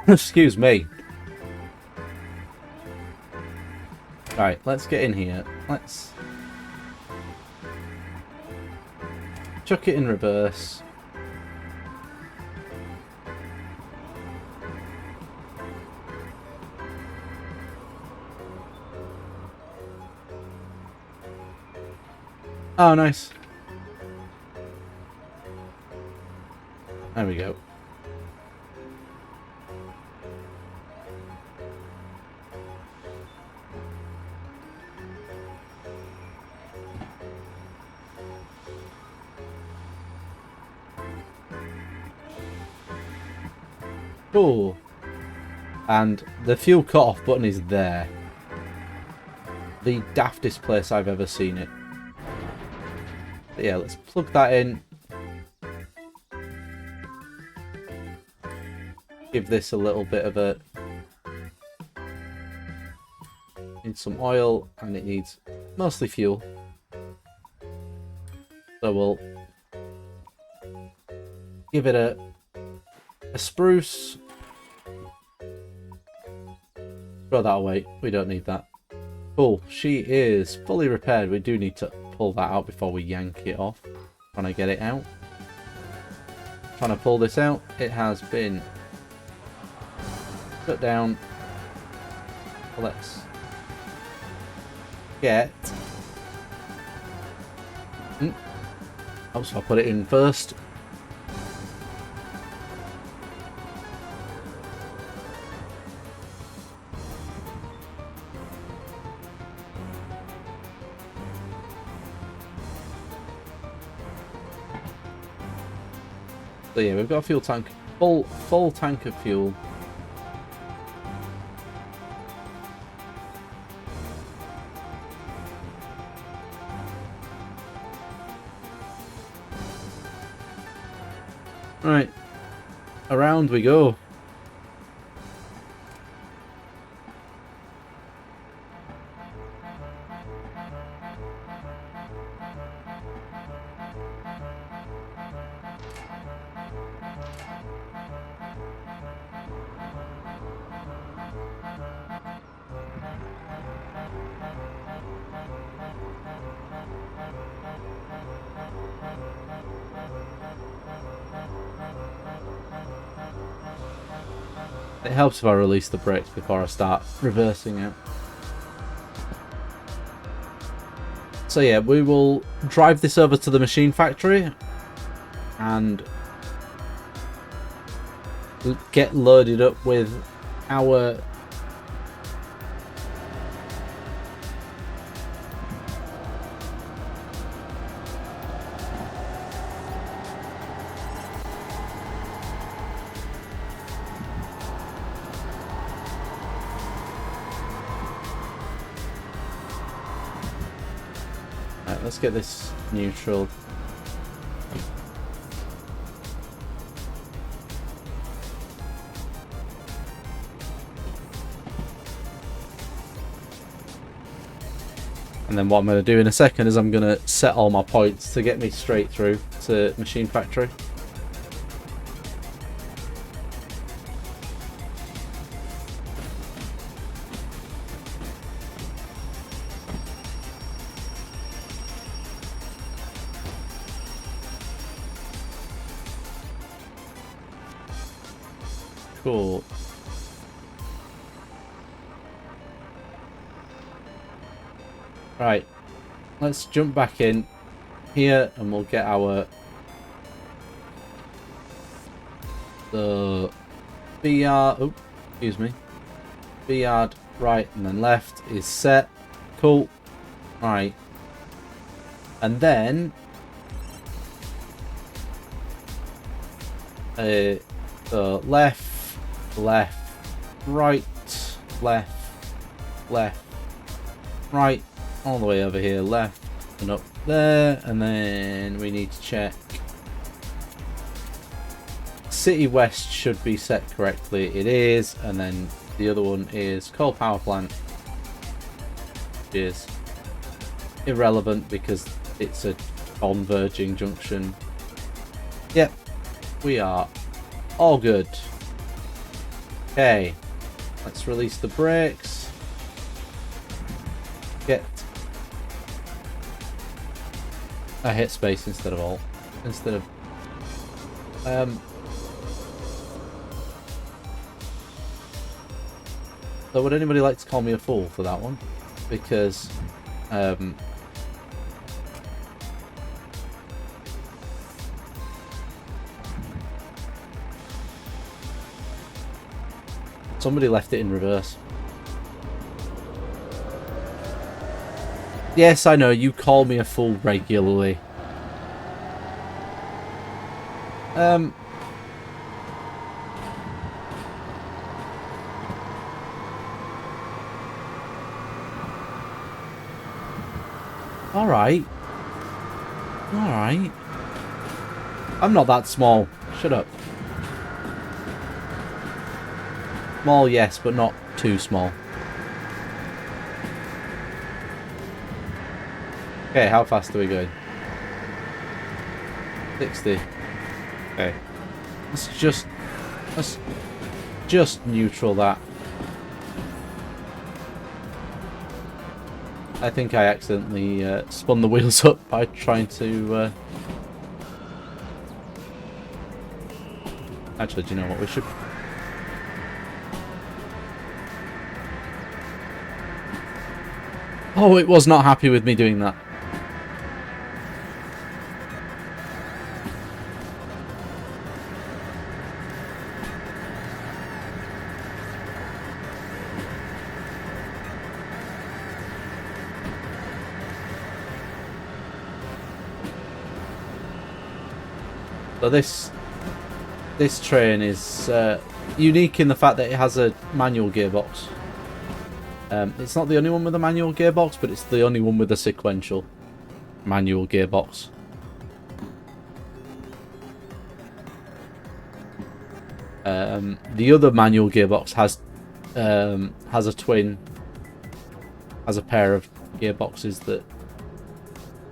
Excuse me. Right, let's get in here. Let's chuck it in reverse. Oh, nice. There we go. Cool. And the fuel cut-off button is there. The daftest place I've ever seen it. But yeah, let's plug that in. Give this a little bit of a... Needs some oil, and it needs mostly fuel. So we'll give it a spruce. Throw that away. We don't need that. Cool. She is fully repaired. We do need to pull that out before we yank it off. Trying to get it out. Trying to pull this out. It has been put down. Let's get Oh, so I'll put it in first. So yeah, we've got a fuel tank, full tank of fuel. Right, around we go. It helps if I release the brakes before I start reversing it. So yeah, we will drive this over to the machine factory and get loaded up with our let's get this neutral. And then what I'm going to do in a second is I'm going to set all my points to get me straight through to machine factory. Cool. Right, let's jump back in here and we'll get our B yard. Oh, excuse me. B yard right and then left is set. Cool. Right, and then so left, right, left, right, all the way over here, left and up there, and then we need to check City West should be set correctly. It is, and then the other one is coal power plant, which is irrelevant because it's a converging junction. Yep, we are all good. Okay, let's release the brakes. I hit space instead of alt. Instead of so would anybody like to call me a fool for that one? Because somebody left it in reverse. Yes, I know, you call me a fool regularly. Alright. Alright. I'm not that small. Shut up. Small, yes, but not too small. Okay, how fast are we going? 60. Okay. Let's just neutral that. I think I accidentally spun the wheels up by trying to actually, do you know what we should... Oh, it was not happy with me doing that. So this train is unique in the fact that it has a manual gearbox. It's not the only one with a manual gearbox, but it's the only one with a sequential manual gearbox. The other manual gearbox has a pair of gearboxes that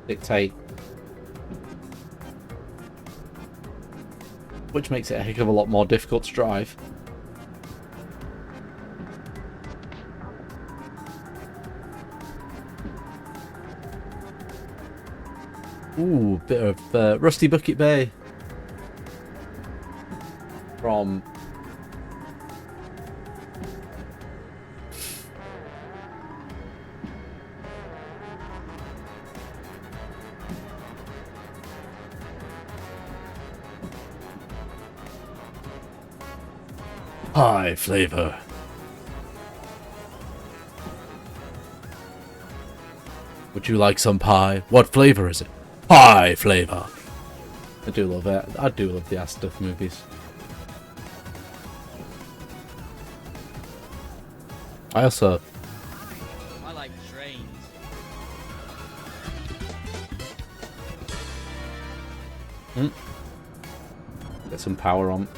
dictate, which makes it a heck of a lot more difficult to drive. Ooh, bit of Rusty Bucket Bay from High Flavor. Would you like some pie? What flavor is it? Pie flavor. I do love it. I do love the ass stuff movies. I also...
I like trains.
Get some power on.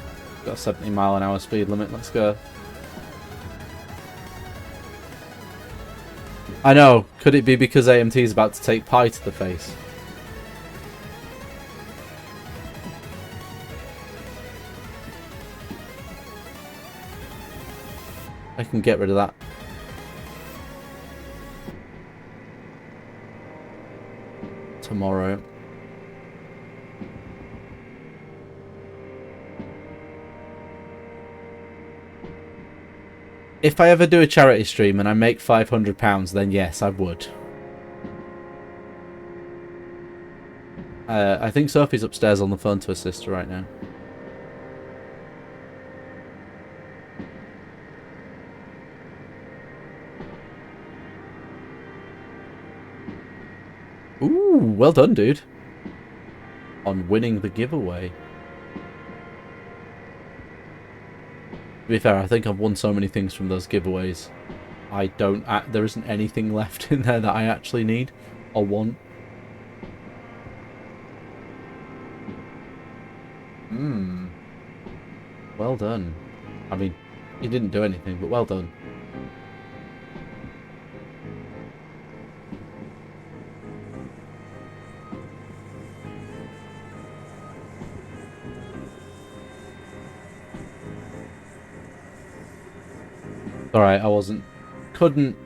Got a 70-mile-an-hour speed limit. Let's go. I know. Could it be because AMT is about to take Pi to the face? I can get rid of that. Tomorrow. If I ever do a charity stream and I make £500, then yes, I would. I think Sophie's upstairs on the phone to her sister right now. Ooh, well done, dude. On winning the giveaway. To be fair, I think I've won so many things from those giveaways. There isn't anything left in there that I actually need or want. Well done. I mean, you didn't do anything, but well done. Alright, couldn't.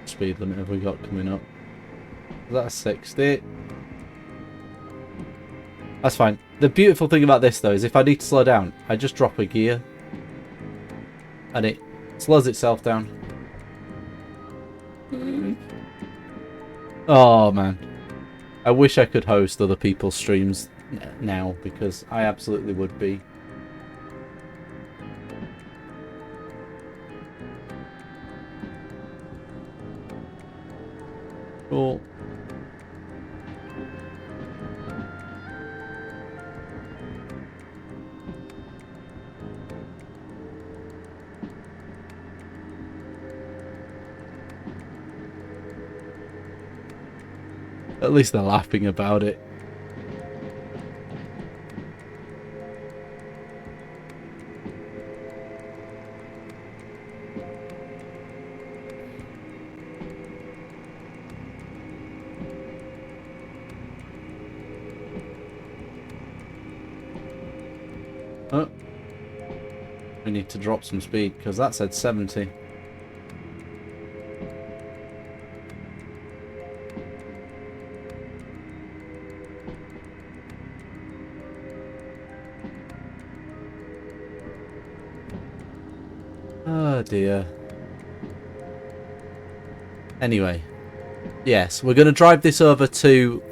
Speed limit have we got coming up? That's 60. That's fine. The beautiful thing about this though is if I need to slow down, I just drop a gear and it slows itself down. Oh man, I wish I could host other people's streams now because I absolutely would be. Cool. At least they're laughing about it. Oh. We need to drop some speed because that said 70. Oh dear. Anyway, yes, we're going to drive this over to...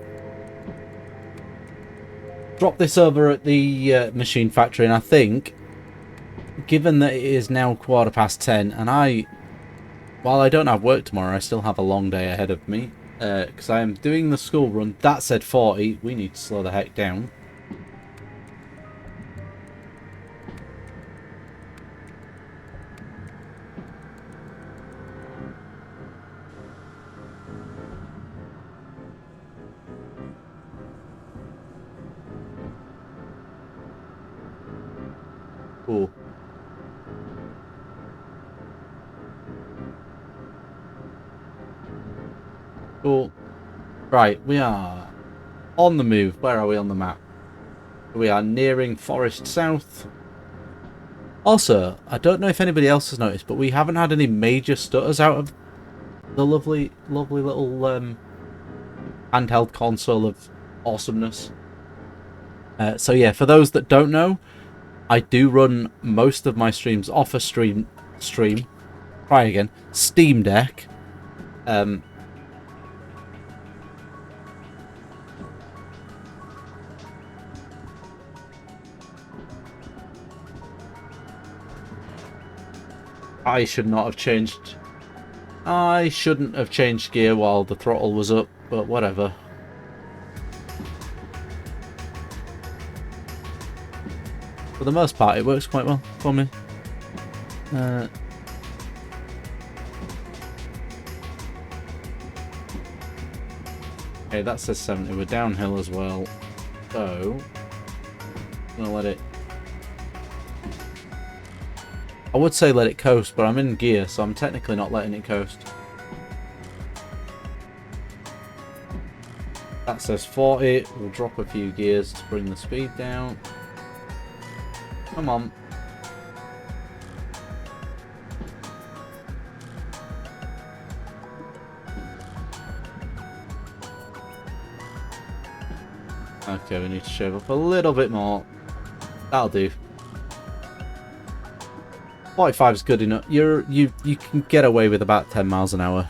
Drop this over at the machine factory, and I think given that it is now 10:15 and while I don't have work tomorrow, I still have a long day ahead of me because I am doing the school run. That said 40, we need to slow the heck down. Cool. Cool. Right, we are on the move. Where are we on the map? We are nearing Forest South. Also, I don't know if anybody else has noticed, but we haven't had any major stutters out of the lovely, lovely little handheld console of awesomeness. So yeah, for those that don't know, I do run most of my streams off a Steam Deck. I should not have changed. I shouldn't have changed gear while the throttle was up, but whatever. For the most part, it works quite well for me. Okay, that says 70. We're downhill as well. So, I'm gonna let it... I would say let it coast, but I'm in gear, so I'm technically not letting it coast. That says 40. We'll drop a few gears to bring the speed down. Come on. Okay, we need to shave up a little bit more. That'll do. 45 is good enough. You can get away with about 10 miles an hour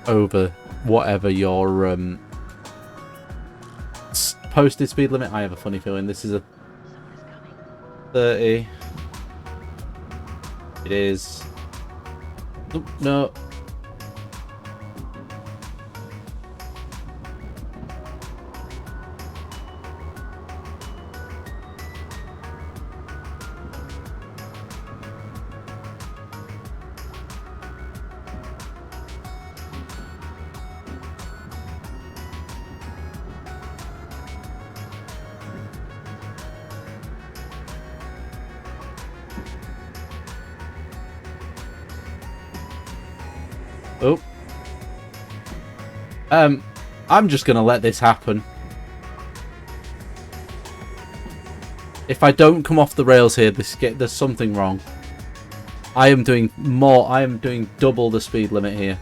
over whatever your posted speed limit. I have a funny feeling this is a 30. It is. Oop, no. Oh. I'm just gonna let this happen. If I don't come off the rails here, there's something wrong. I am doing double the speed limit here.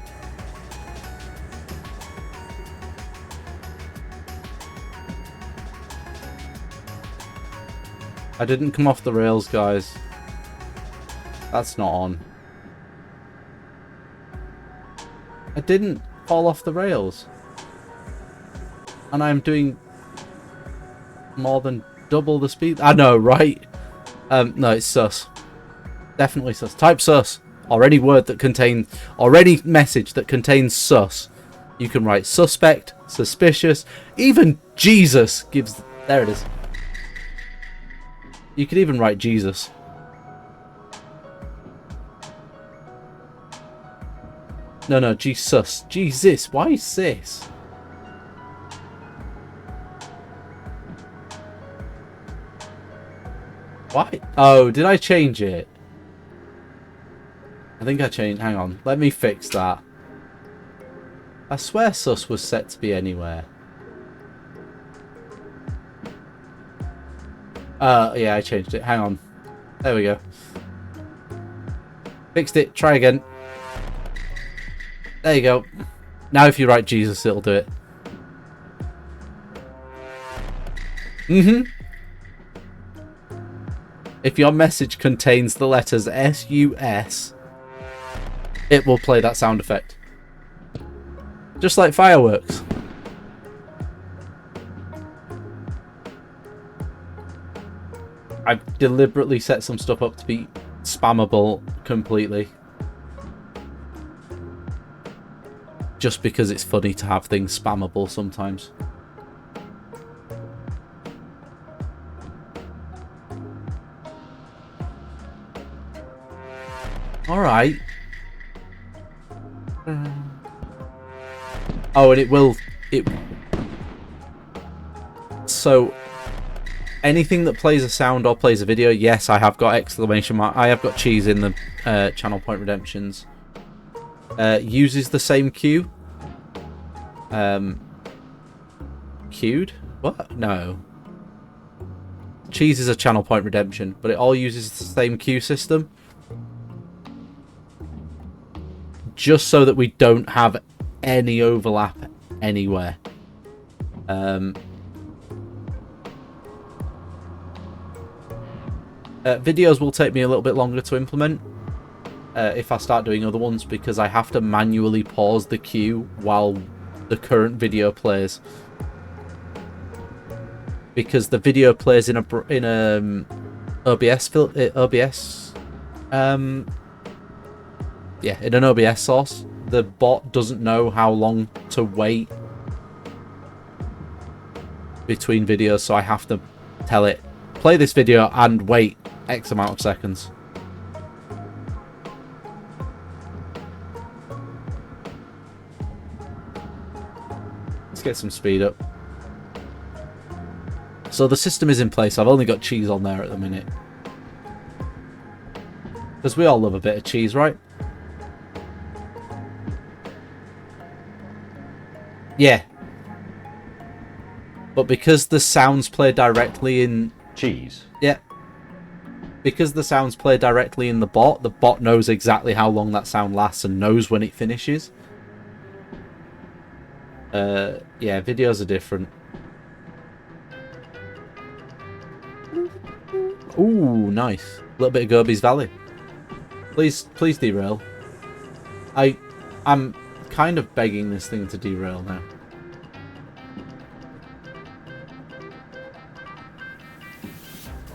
I didn't come off the rails, guys. That's not on. I didn't fall off the rails. And I'm doing more than double the speed. I know, right? No, it's sus. Definitely sus. Type sus. Or any message that contains sus. You can write suspect, suspicious, even Jesus gives... There it is. You could even write Jesus. No, Jesus. Jesus, why sis? Why? Oh, did I change it? I think I changed... Hang on, let me fix that. I swear sus was set to be anywhere. Yeah, I changed it. Hang on. There we go. Fixed it. Try again. There you go. Now if you write Jesus, it'll do it. If your message contains the letters S-U-S, it will play that sound effect. Just like fireworks. I've deliberately set some stuff up to be spammable completely. Just because it's funny to have things spammable sometimes. Alright. Oh, and it will... So, anything that plays a sound or plays a video, yes, I have got exclamation mark. I have got cheese in the channel point redemptions. Uses the same queue. Queued? What? No. Cheese is a channel point redemption, but it all uses the same queue system. Just so that we don't have any overlap anywhere. Videos will take me a little bit longer to implement if I start doing other ones, because I have to manually pause the queue while the current video plays. Because the video plays in a OBS yeah, in an OBS source. The bot doesn't know how long to wait between videos, so I have to tell it, play this video and wait X amount of seconds. Let's get some speed up. So the system is in place. I've only got cheese on there at the minute. Because we all love a bit of cheese, right? Yeah. But because the sounds play directly in...
Cheese.
Yeah. Because the sounds play directly in the bot knows exactly how long that sound lasts and knows when it finishes. Yeah, videos are different. Ooh, nice. A little bit of Gobi's Valley. Please derail. I'm kind of begging this thing to derail now.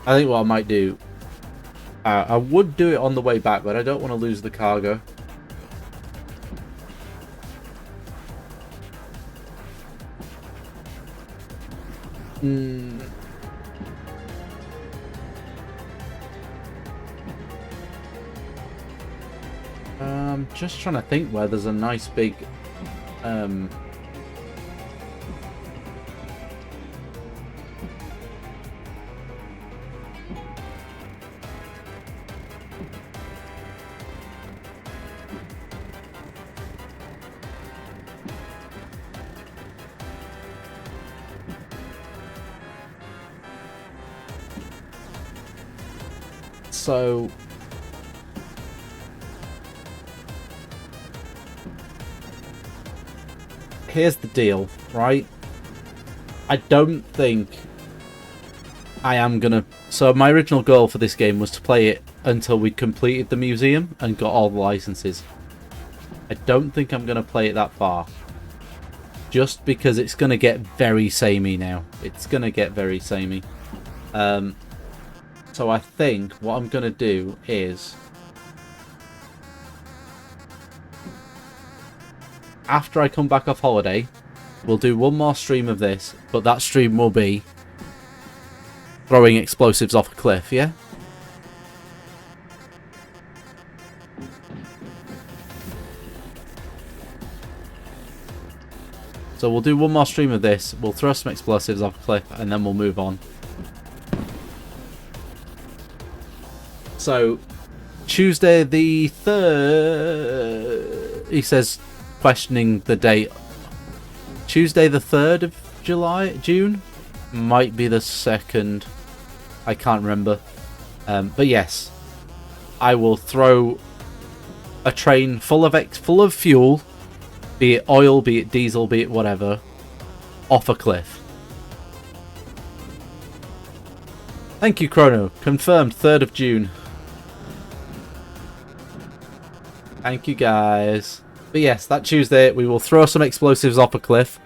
I think what I might do... I would do it on the way back, but I don't want to lose the cargo. Just trying to think where there's a nice big so here's the deal, right? I don't think I am gonna... So my original goal for this game was to play it until we completed the museum and got all the licenses. I don't think I'm gonna play it that far. Just because it's gonna get very samey now. It's gonna get very samey. So I think what I'm gonna do is... After I come back off holiday, we'll do one more stream of this, but that stream will be throwing explosives off a cliff, yeah? So we'll do one more stream of this, we'll throw some explosives off a cliff, and then we'll move on. So, Tuesday the 3rd, he says... questioning the date. Tuesday the 3rd of June? Might be the 2nd. I can't remember. But yes. I will throw a train full of fuel, be it oil, be it diesel, be it whatever, off a cliff. Thank you, Chrono. Confirmed 3rd of June. Thank you, guys. But yes, that Tuesday we will throw some explosives off a cliff.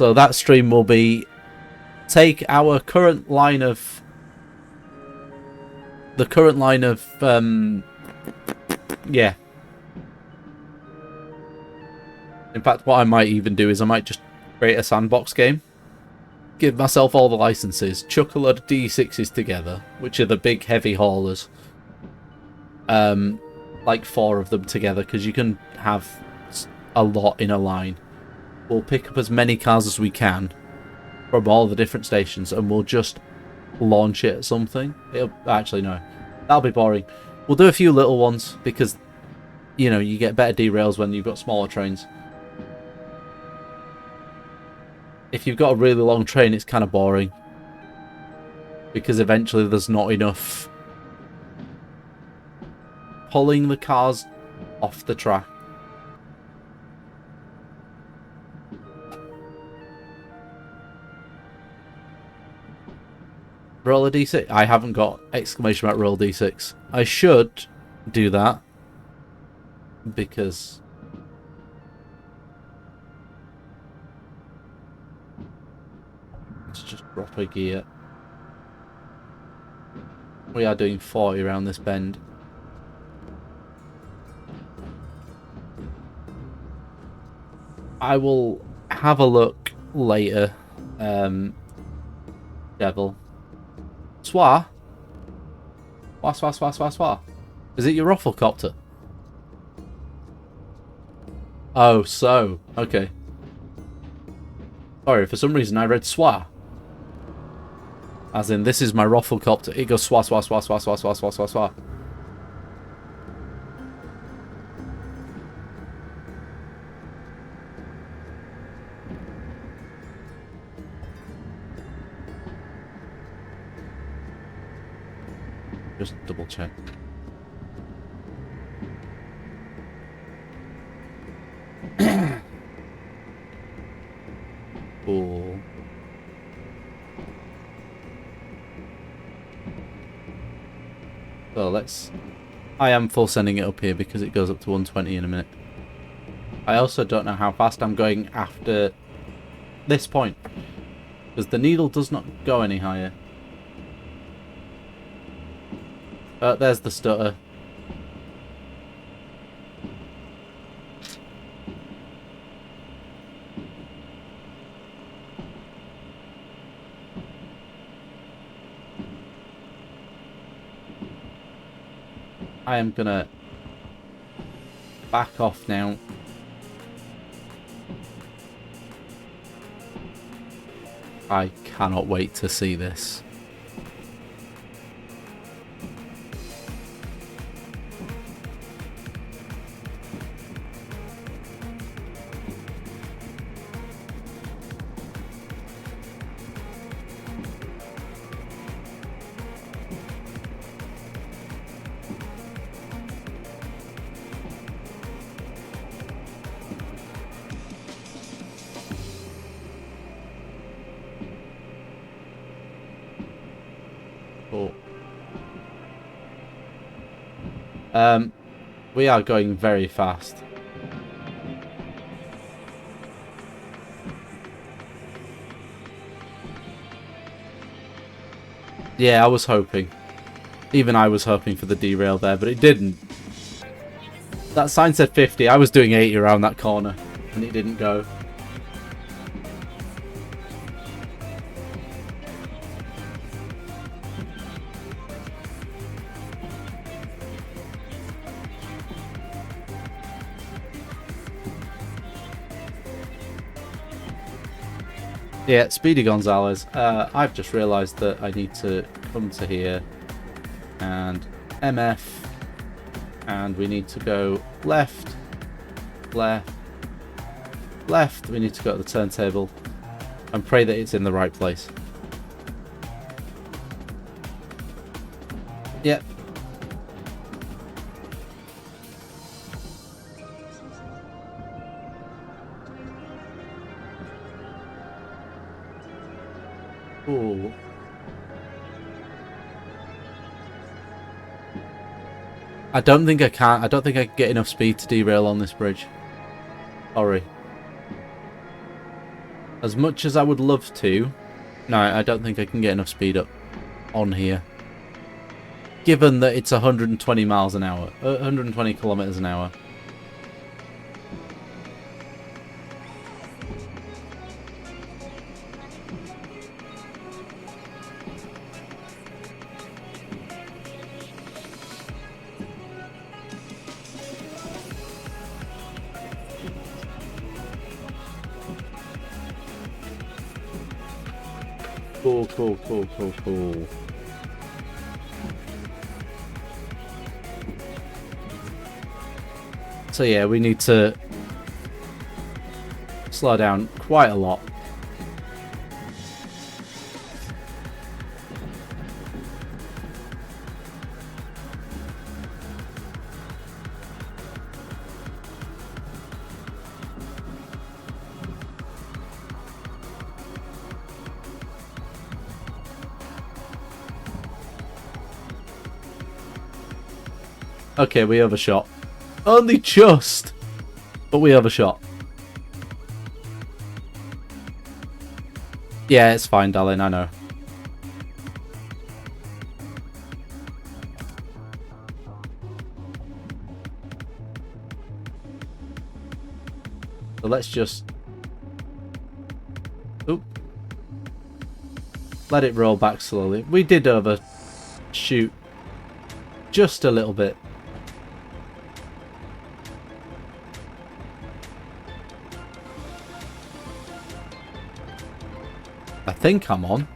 So that stream will be take our current line of yeah. In fact, what I might even do is I might just create a sandbox game, give myself all the licenses, chuck a load of D6s together, which are the big heavy haulers. Like 4 of them together, because you can have a lot in a line. We'll pick up as many cars as we can from all the different stations, and we'll just launch it at something. Actually, no. That'll be boring. We'll do a few little ones, because, you know, you get better derails when you've got smaller trains. If you've got a really long train, it's kind of boring. Because eventually there's not enough pulling the cars off the track. Roll a D6. I haven't got exclamation mark roll D6. I should do that. Because let's just drop a gear. We are doing 40 around this bend. I will have a look later. Devil. Swar? Swar. Is it your Rufflecopter? Oh, so. Okay. Sorry, for some reason I read Swar. As in, this is my Rufflecopter. It goes swar. Just double check. Cool. So let's... I am full sending it up here because it goes up to 120 in a minute. I also don't know how fast I'm going after this point, because the needle does not go any higher. There's the stutter. I am gonna back off now. I cannot wait to see this. We are going very fast. Yeah, I was hoping. Even I was hoping for the derail there, but it didn't. That sign said 50. I was doing 80 around that corner, and it didn't go. Yeah, Speedy Gonzalez. I've just realised that I need to come to here and MF, and we need to go left, left, left. We need to go to the turntable and pray that it's in the right place. Yep. Ooh. I don't think I can. I don't think I can get enough speed to derail on this bridge. Sorry. As much as I would love to, no, I don't think I can get enough speed up on here. Given that it's 120 miles an hour, 120 kilometers an hour. Cool, cool, cool, cool, cool. So yeah, we need to slow down quite a lot. Okay, we overshot. Only just! But we overshot. Yeah, it's fine, darling, I know. So let's just... Oop. Let it roll back slowly. We did overshoot just a little bit. I think I'm on.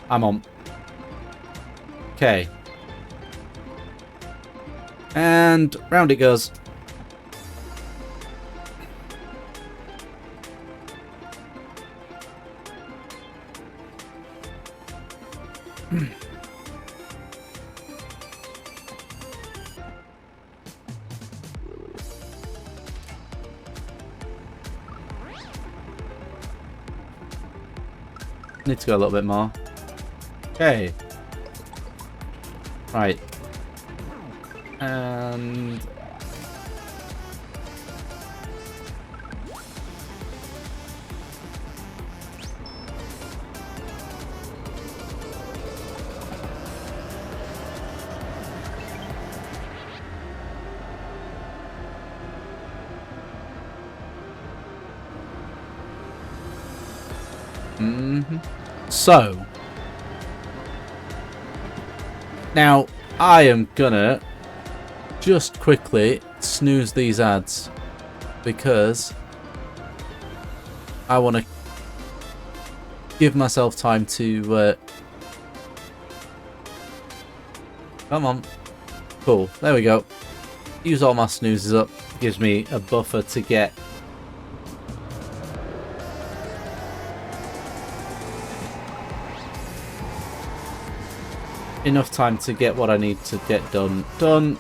I'm on. Okay. And round it goes. Need to go a little bit more. Okay. Right. And... So, now I am gonna just quickly snooze these ads because I want to give myself time to come on. Cool, there we go. Use all my snoozes up, gives me a buffer to get enough time to get what I need to get done. I'm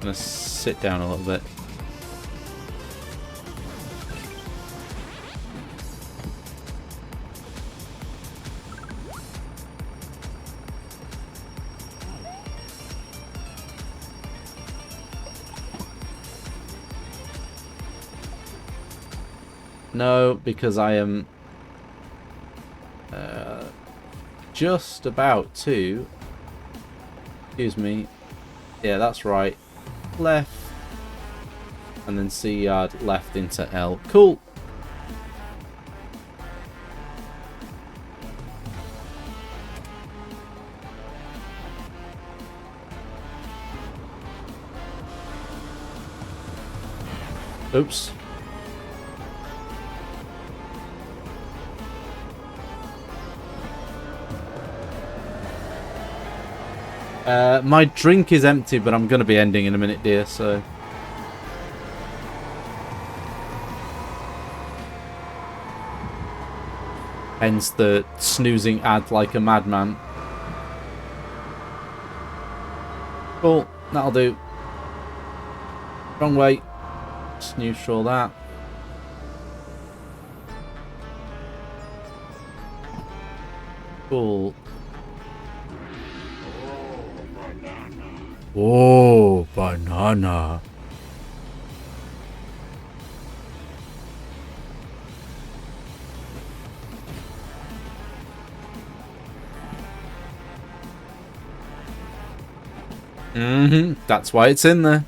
gonna sit down a little bit. No, because I am just about to... Excuse me. Yeah, that's right. Left. And then C yard left into L. Cool. Oops. My drink is empty, but I'm going to be ending in a minute, dear, so... Hence the snoozing ad like a madman. Cool, that'll do. Wrong way. Just neutral that. Cool. Oh, banana. That's why it's in there.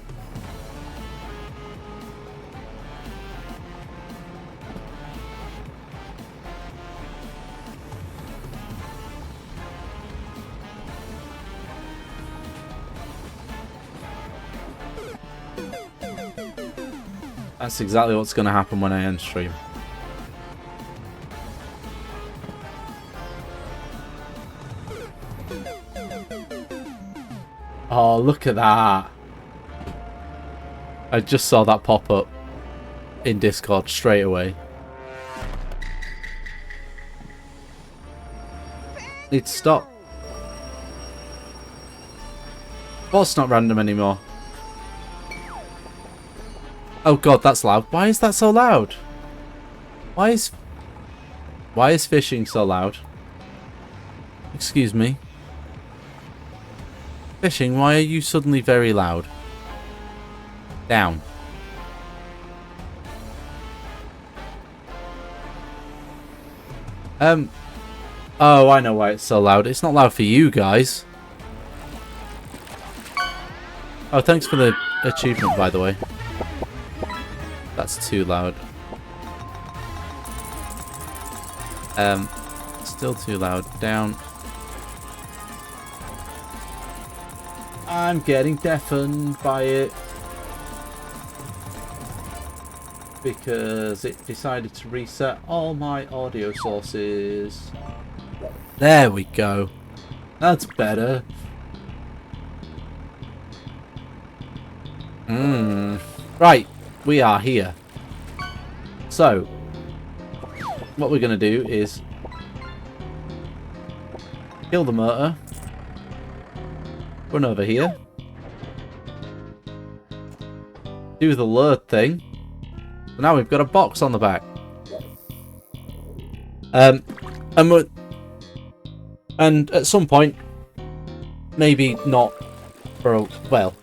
That's exactly what's going to happen when I end stream. Oh, look at that. I just saw that pop up in Discord straight away. Need to stop. Well, it's not random anymore. Oh god, that's loud. Why is that so loud? Why is fishing so loud? Excuse me. Fishing, why are you suddenly very loud? Down. Oh, I know why it's so loud. It's not loud for you guys. Oh, thanks for the achievement, by the way. That's too loud. Still too loud. Down. I'm getting deafened by it. Because it decided to reset all my audio sources. There we go. That's better. Right, we are here. So, what we're going to do is kill the motor. Run over here. Do the lure thing. So now we've got a box on the back. And at some point, maybe not for a, well,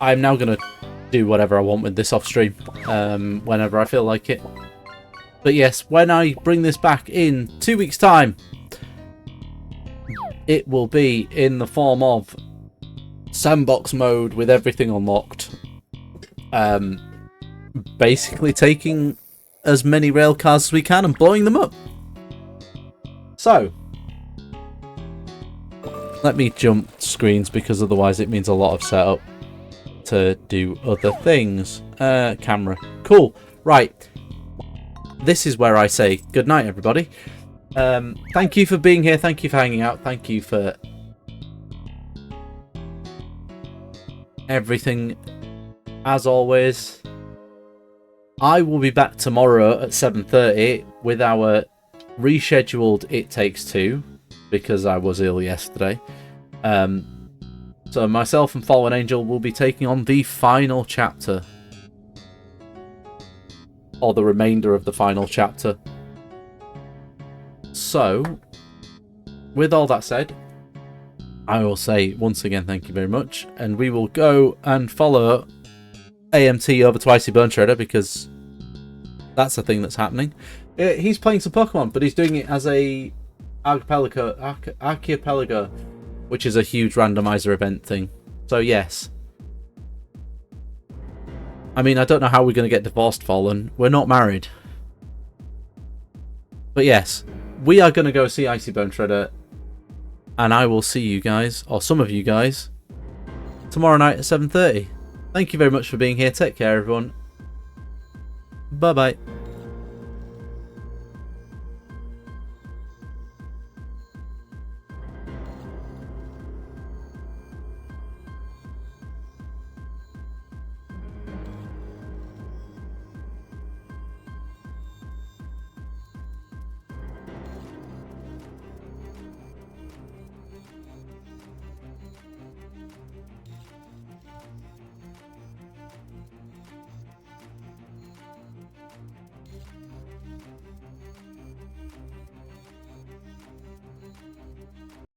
I'm now going to do whatever I want with this off stream, whenever I feel like it. But yes, when I bring this back in 2 weeks' time, it will be in the form of sandbox mode with everything unlocked. Basically taking as many rail cars as we can and blowing them up. So, let me jump screens because otherwise it means a lot of setup to do other things. Camera. Cool. Right. This is where I say good night, everybody. Thank you for being here. Thank you for hanging out. Thank you for everything. As always, I will be back tomorrow at 7:30 with our rescheduled It Takes Two because I was ill yesterday. So myself and Fallen Angel will be taking on the final chapter. Or the remainder of the final chapter. So, with all that said, I will say once again thank you very much. And we will go and follow AMT over to Icy Bone Shredder because that's a thing that's happening. He's playing some Pokemon, but he's doing it as a archipelago, which is a huge randomizer event thing. So yes. I mean, I don't know how we're going to get divorced, Fallen. We're not married. But yes, we are going to go see Icy Bone Shredder. And I will see you guys, or some of you guys, tomorrow night at 7:30. Thank you very much for being here. Take care, everyone. Bye-bye.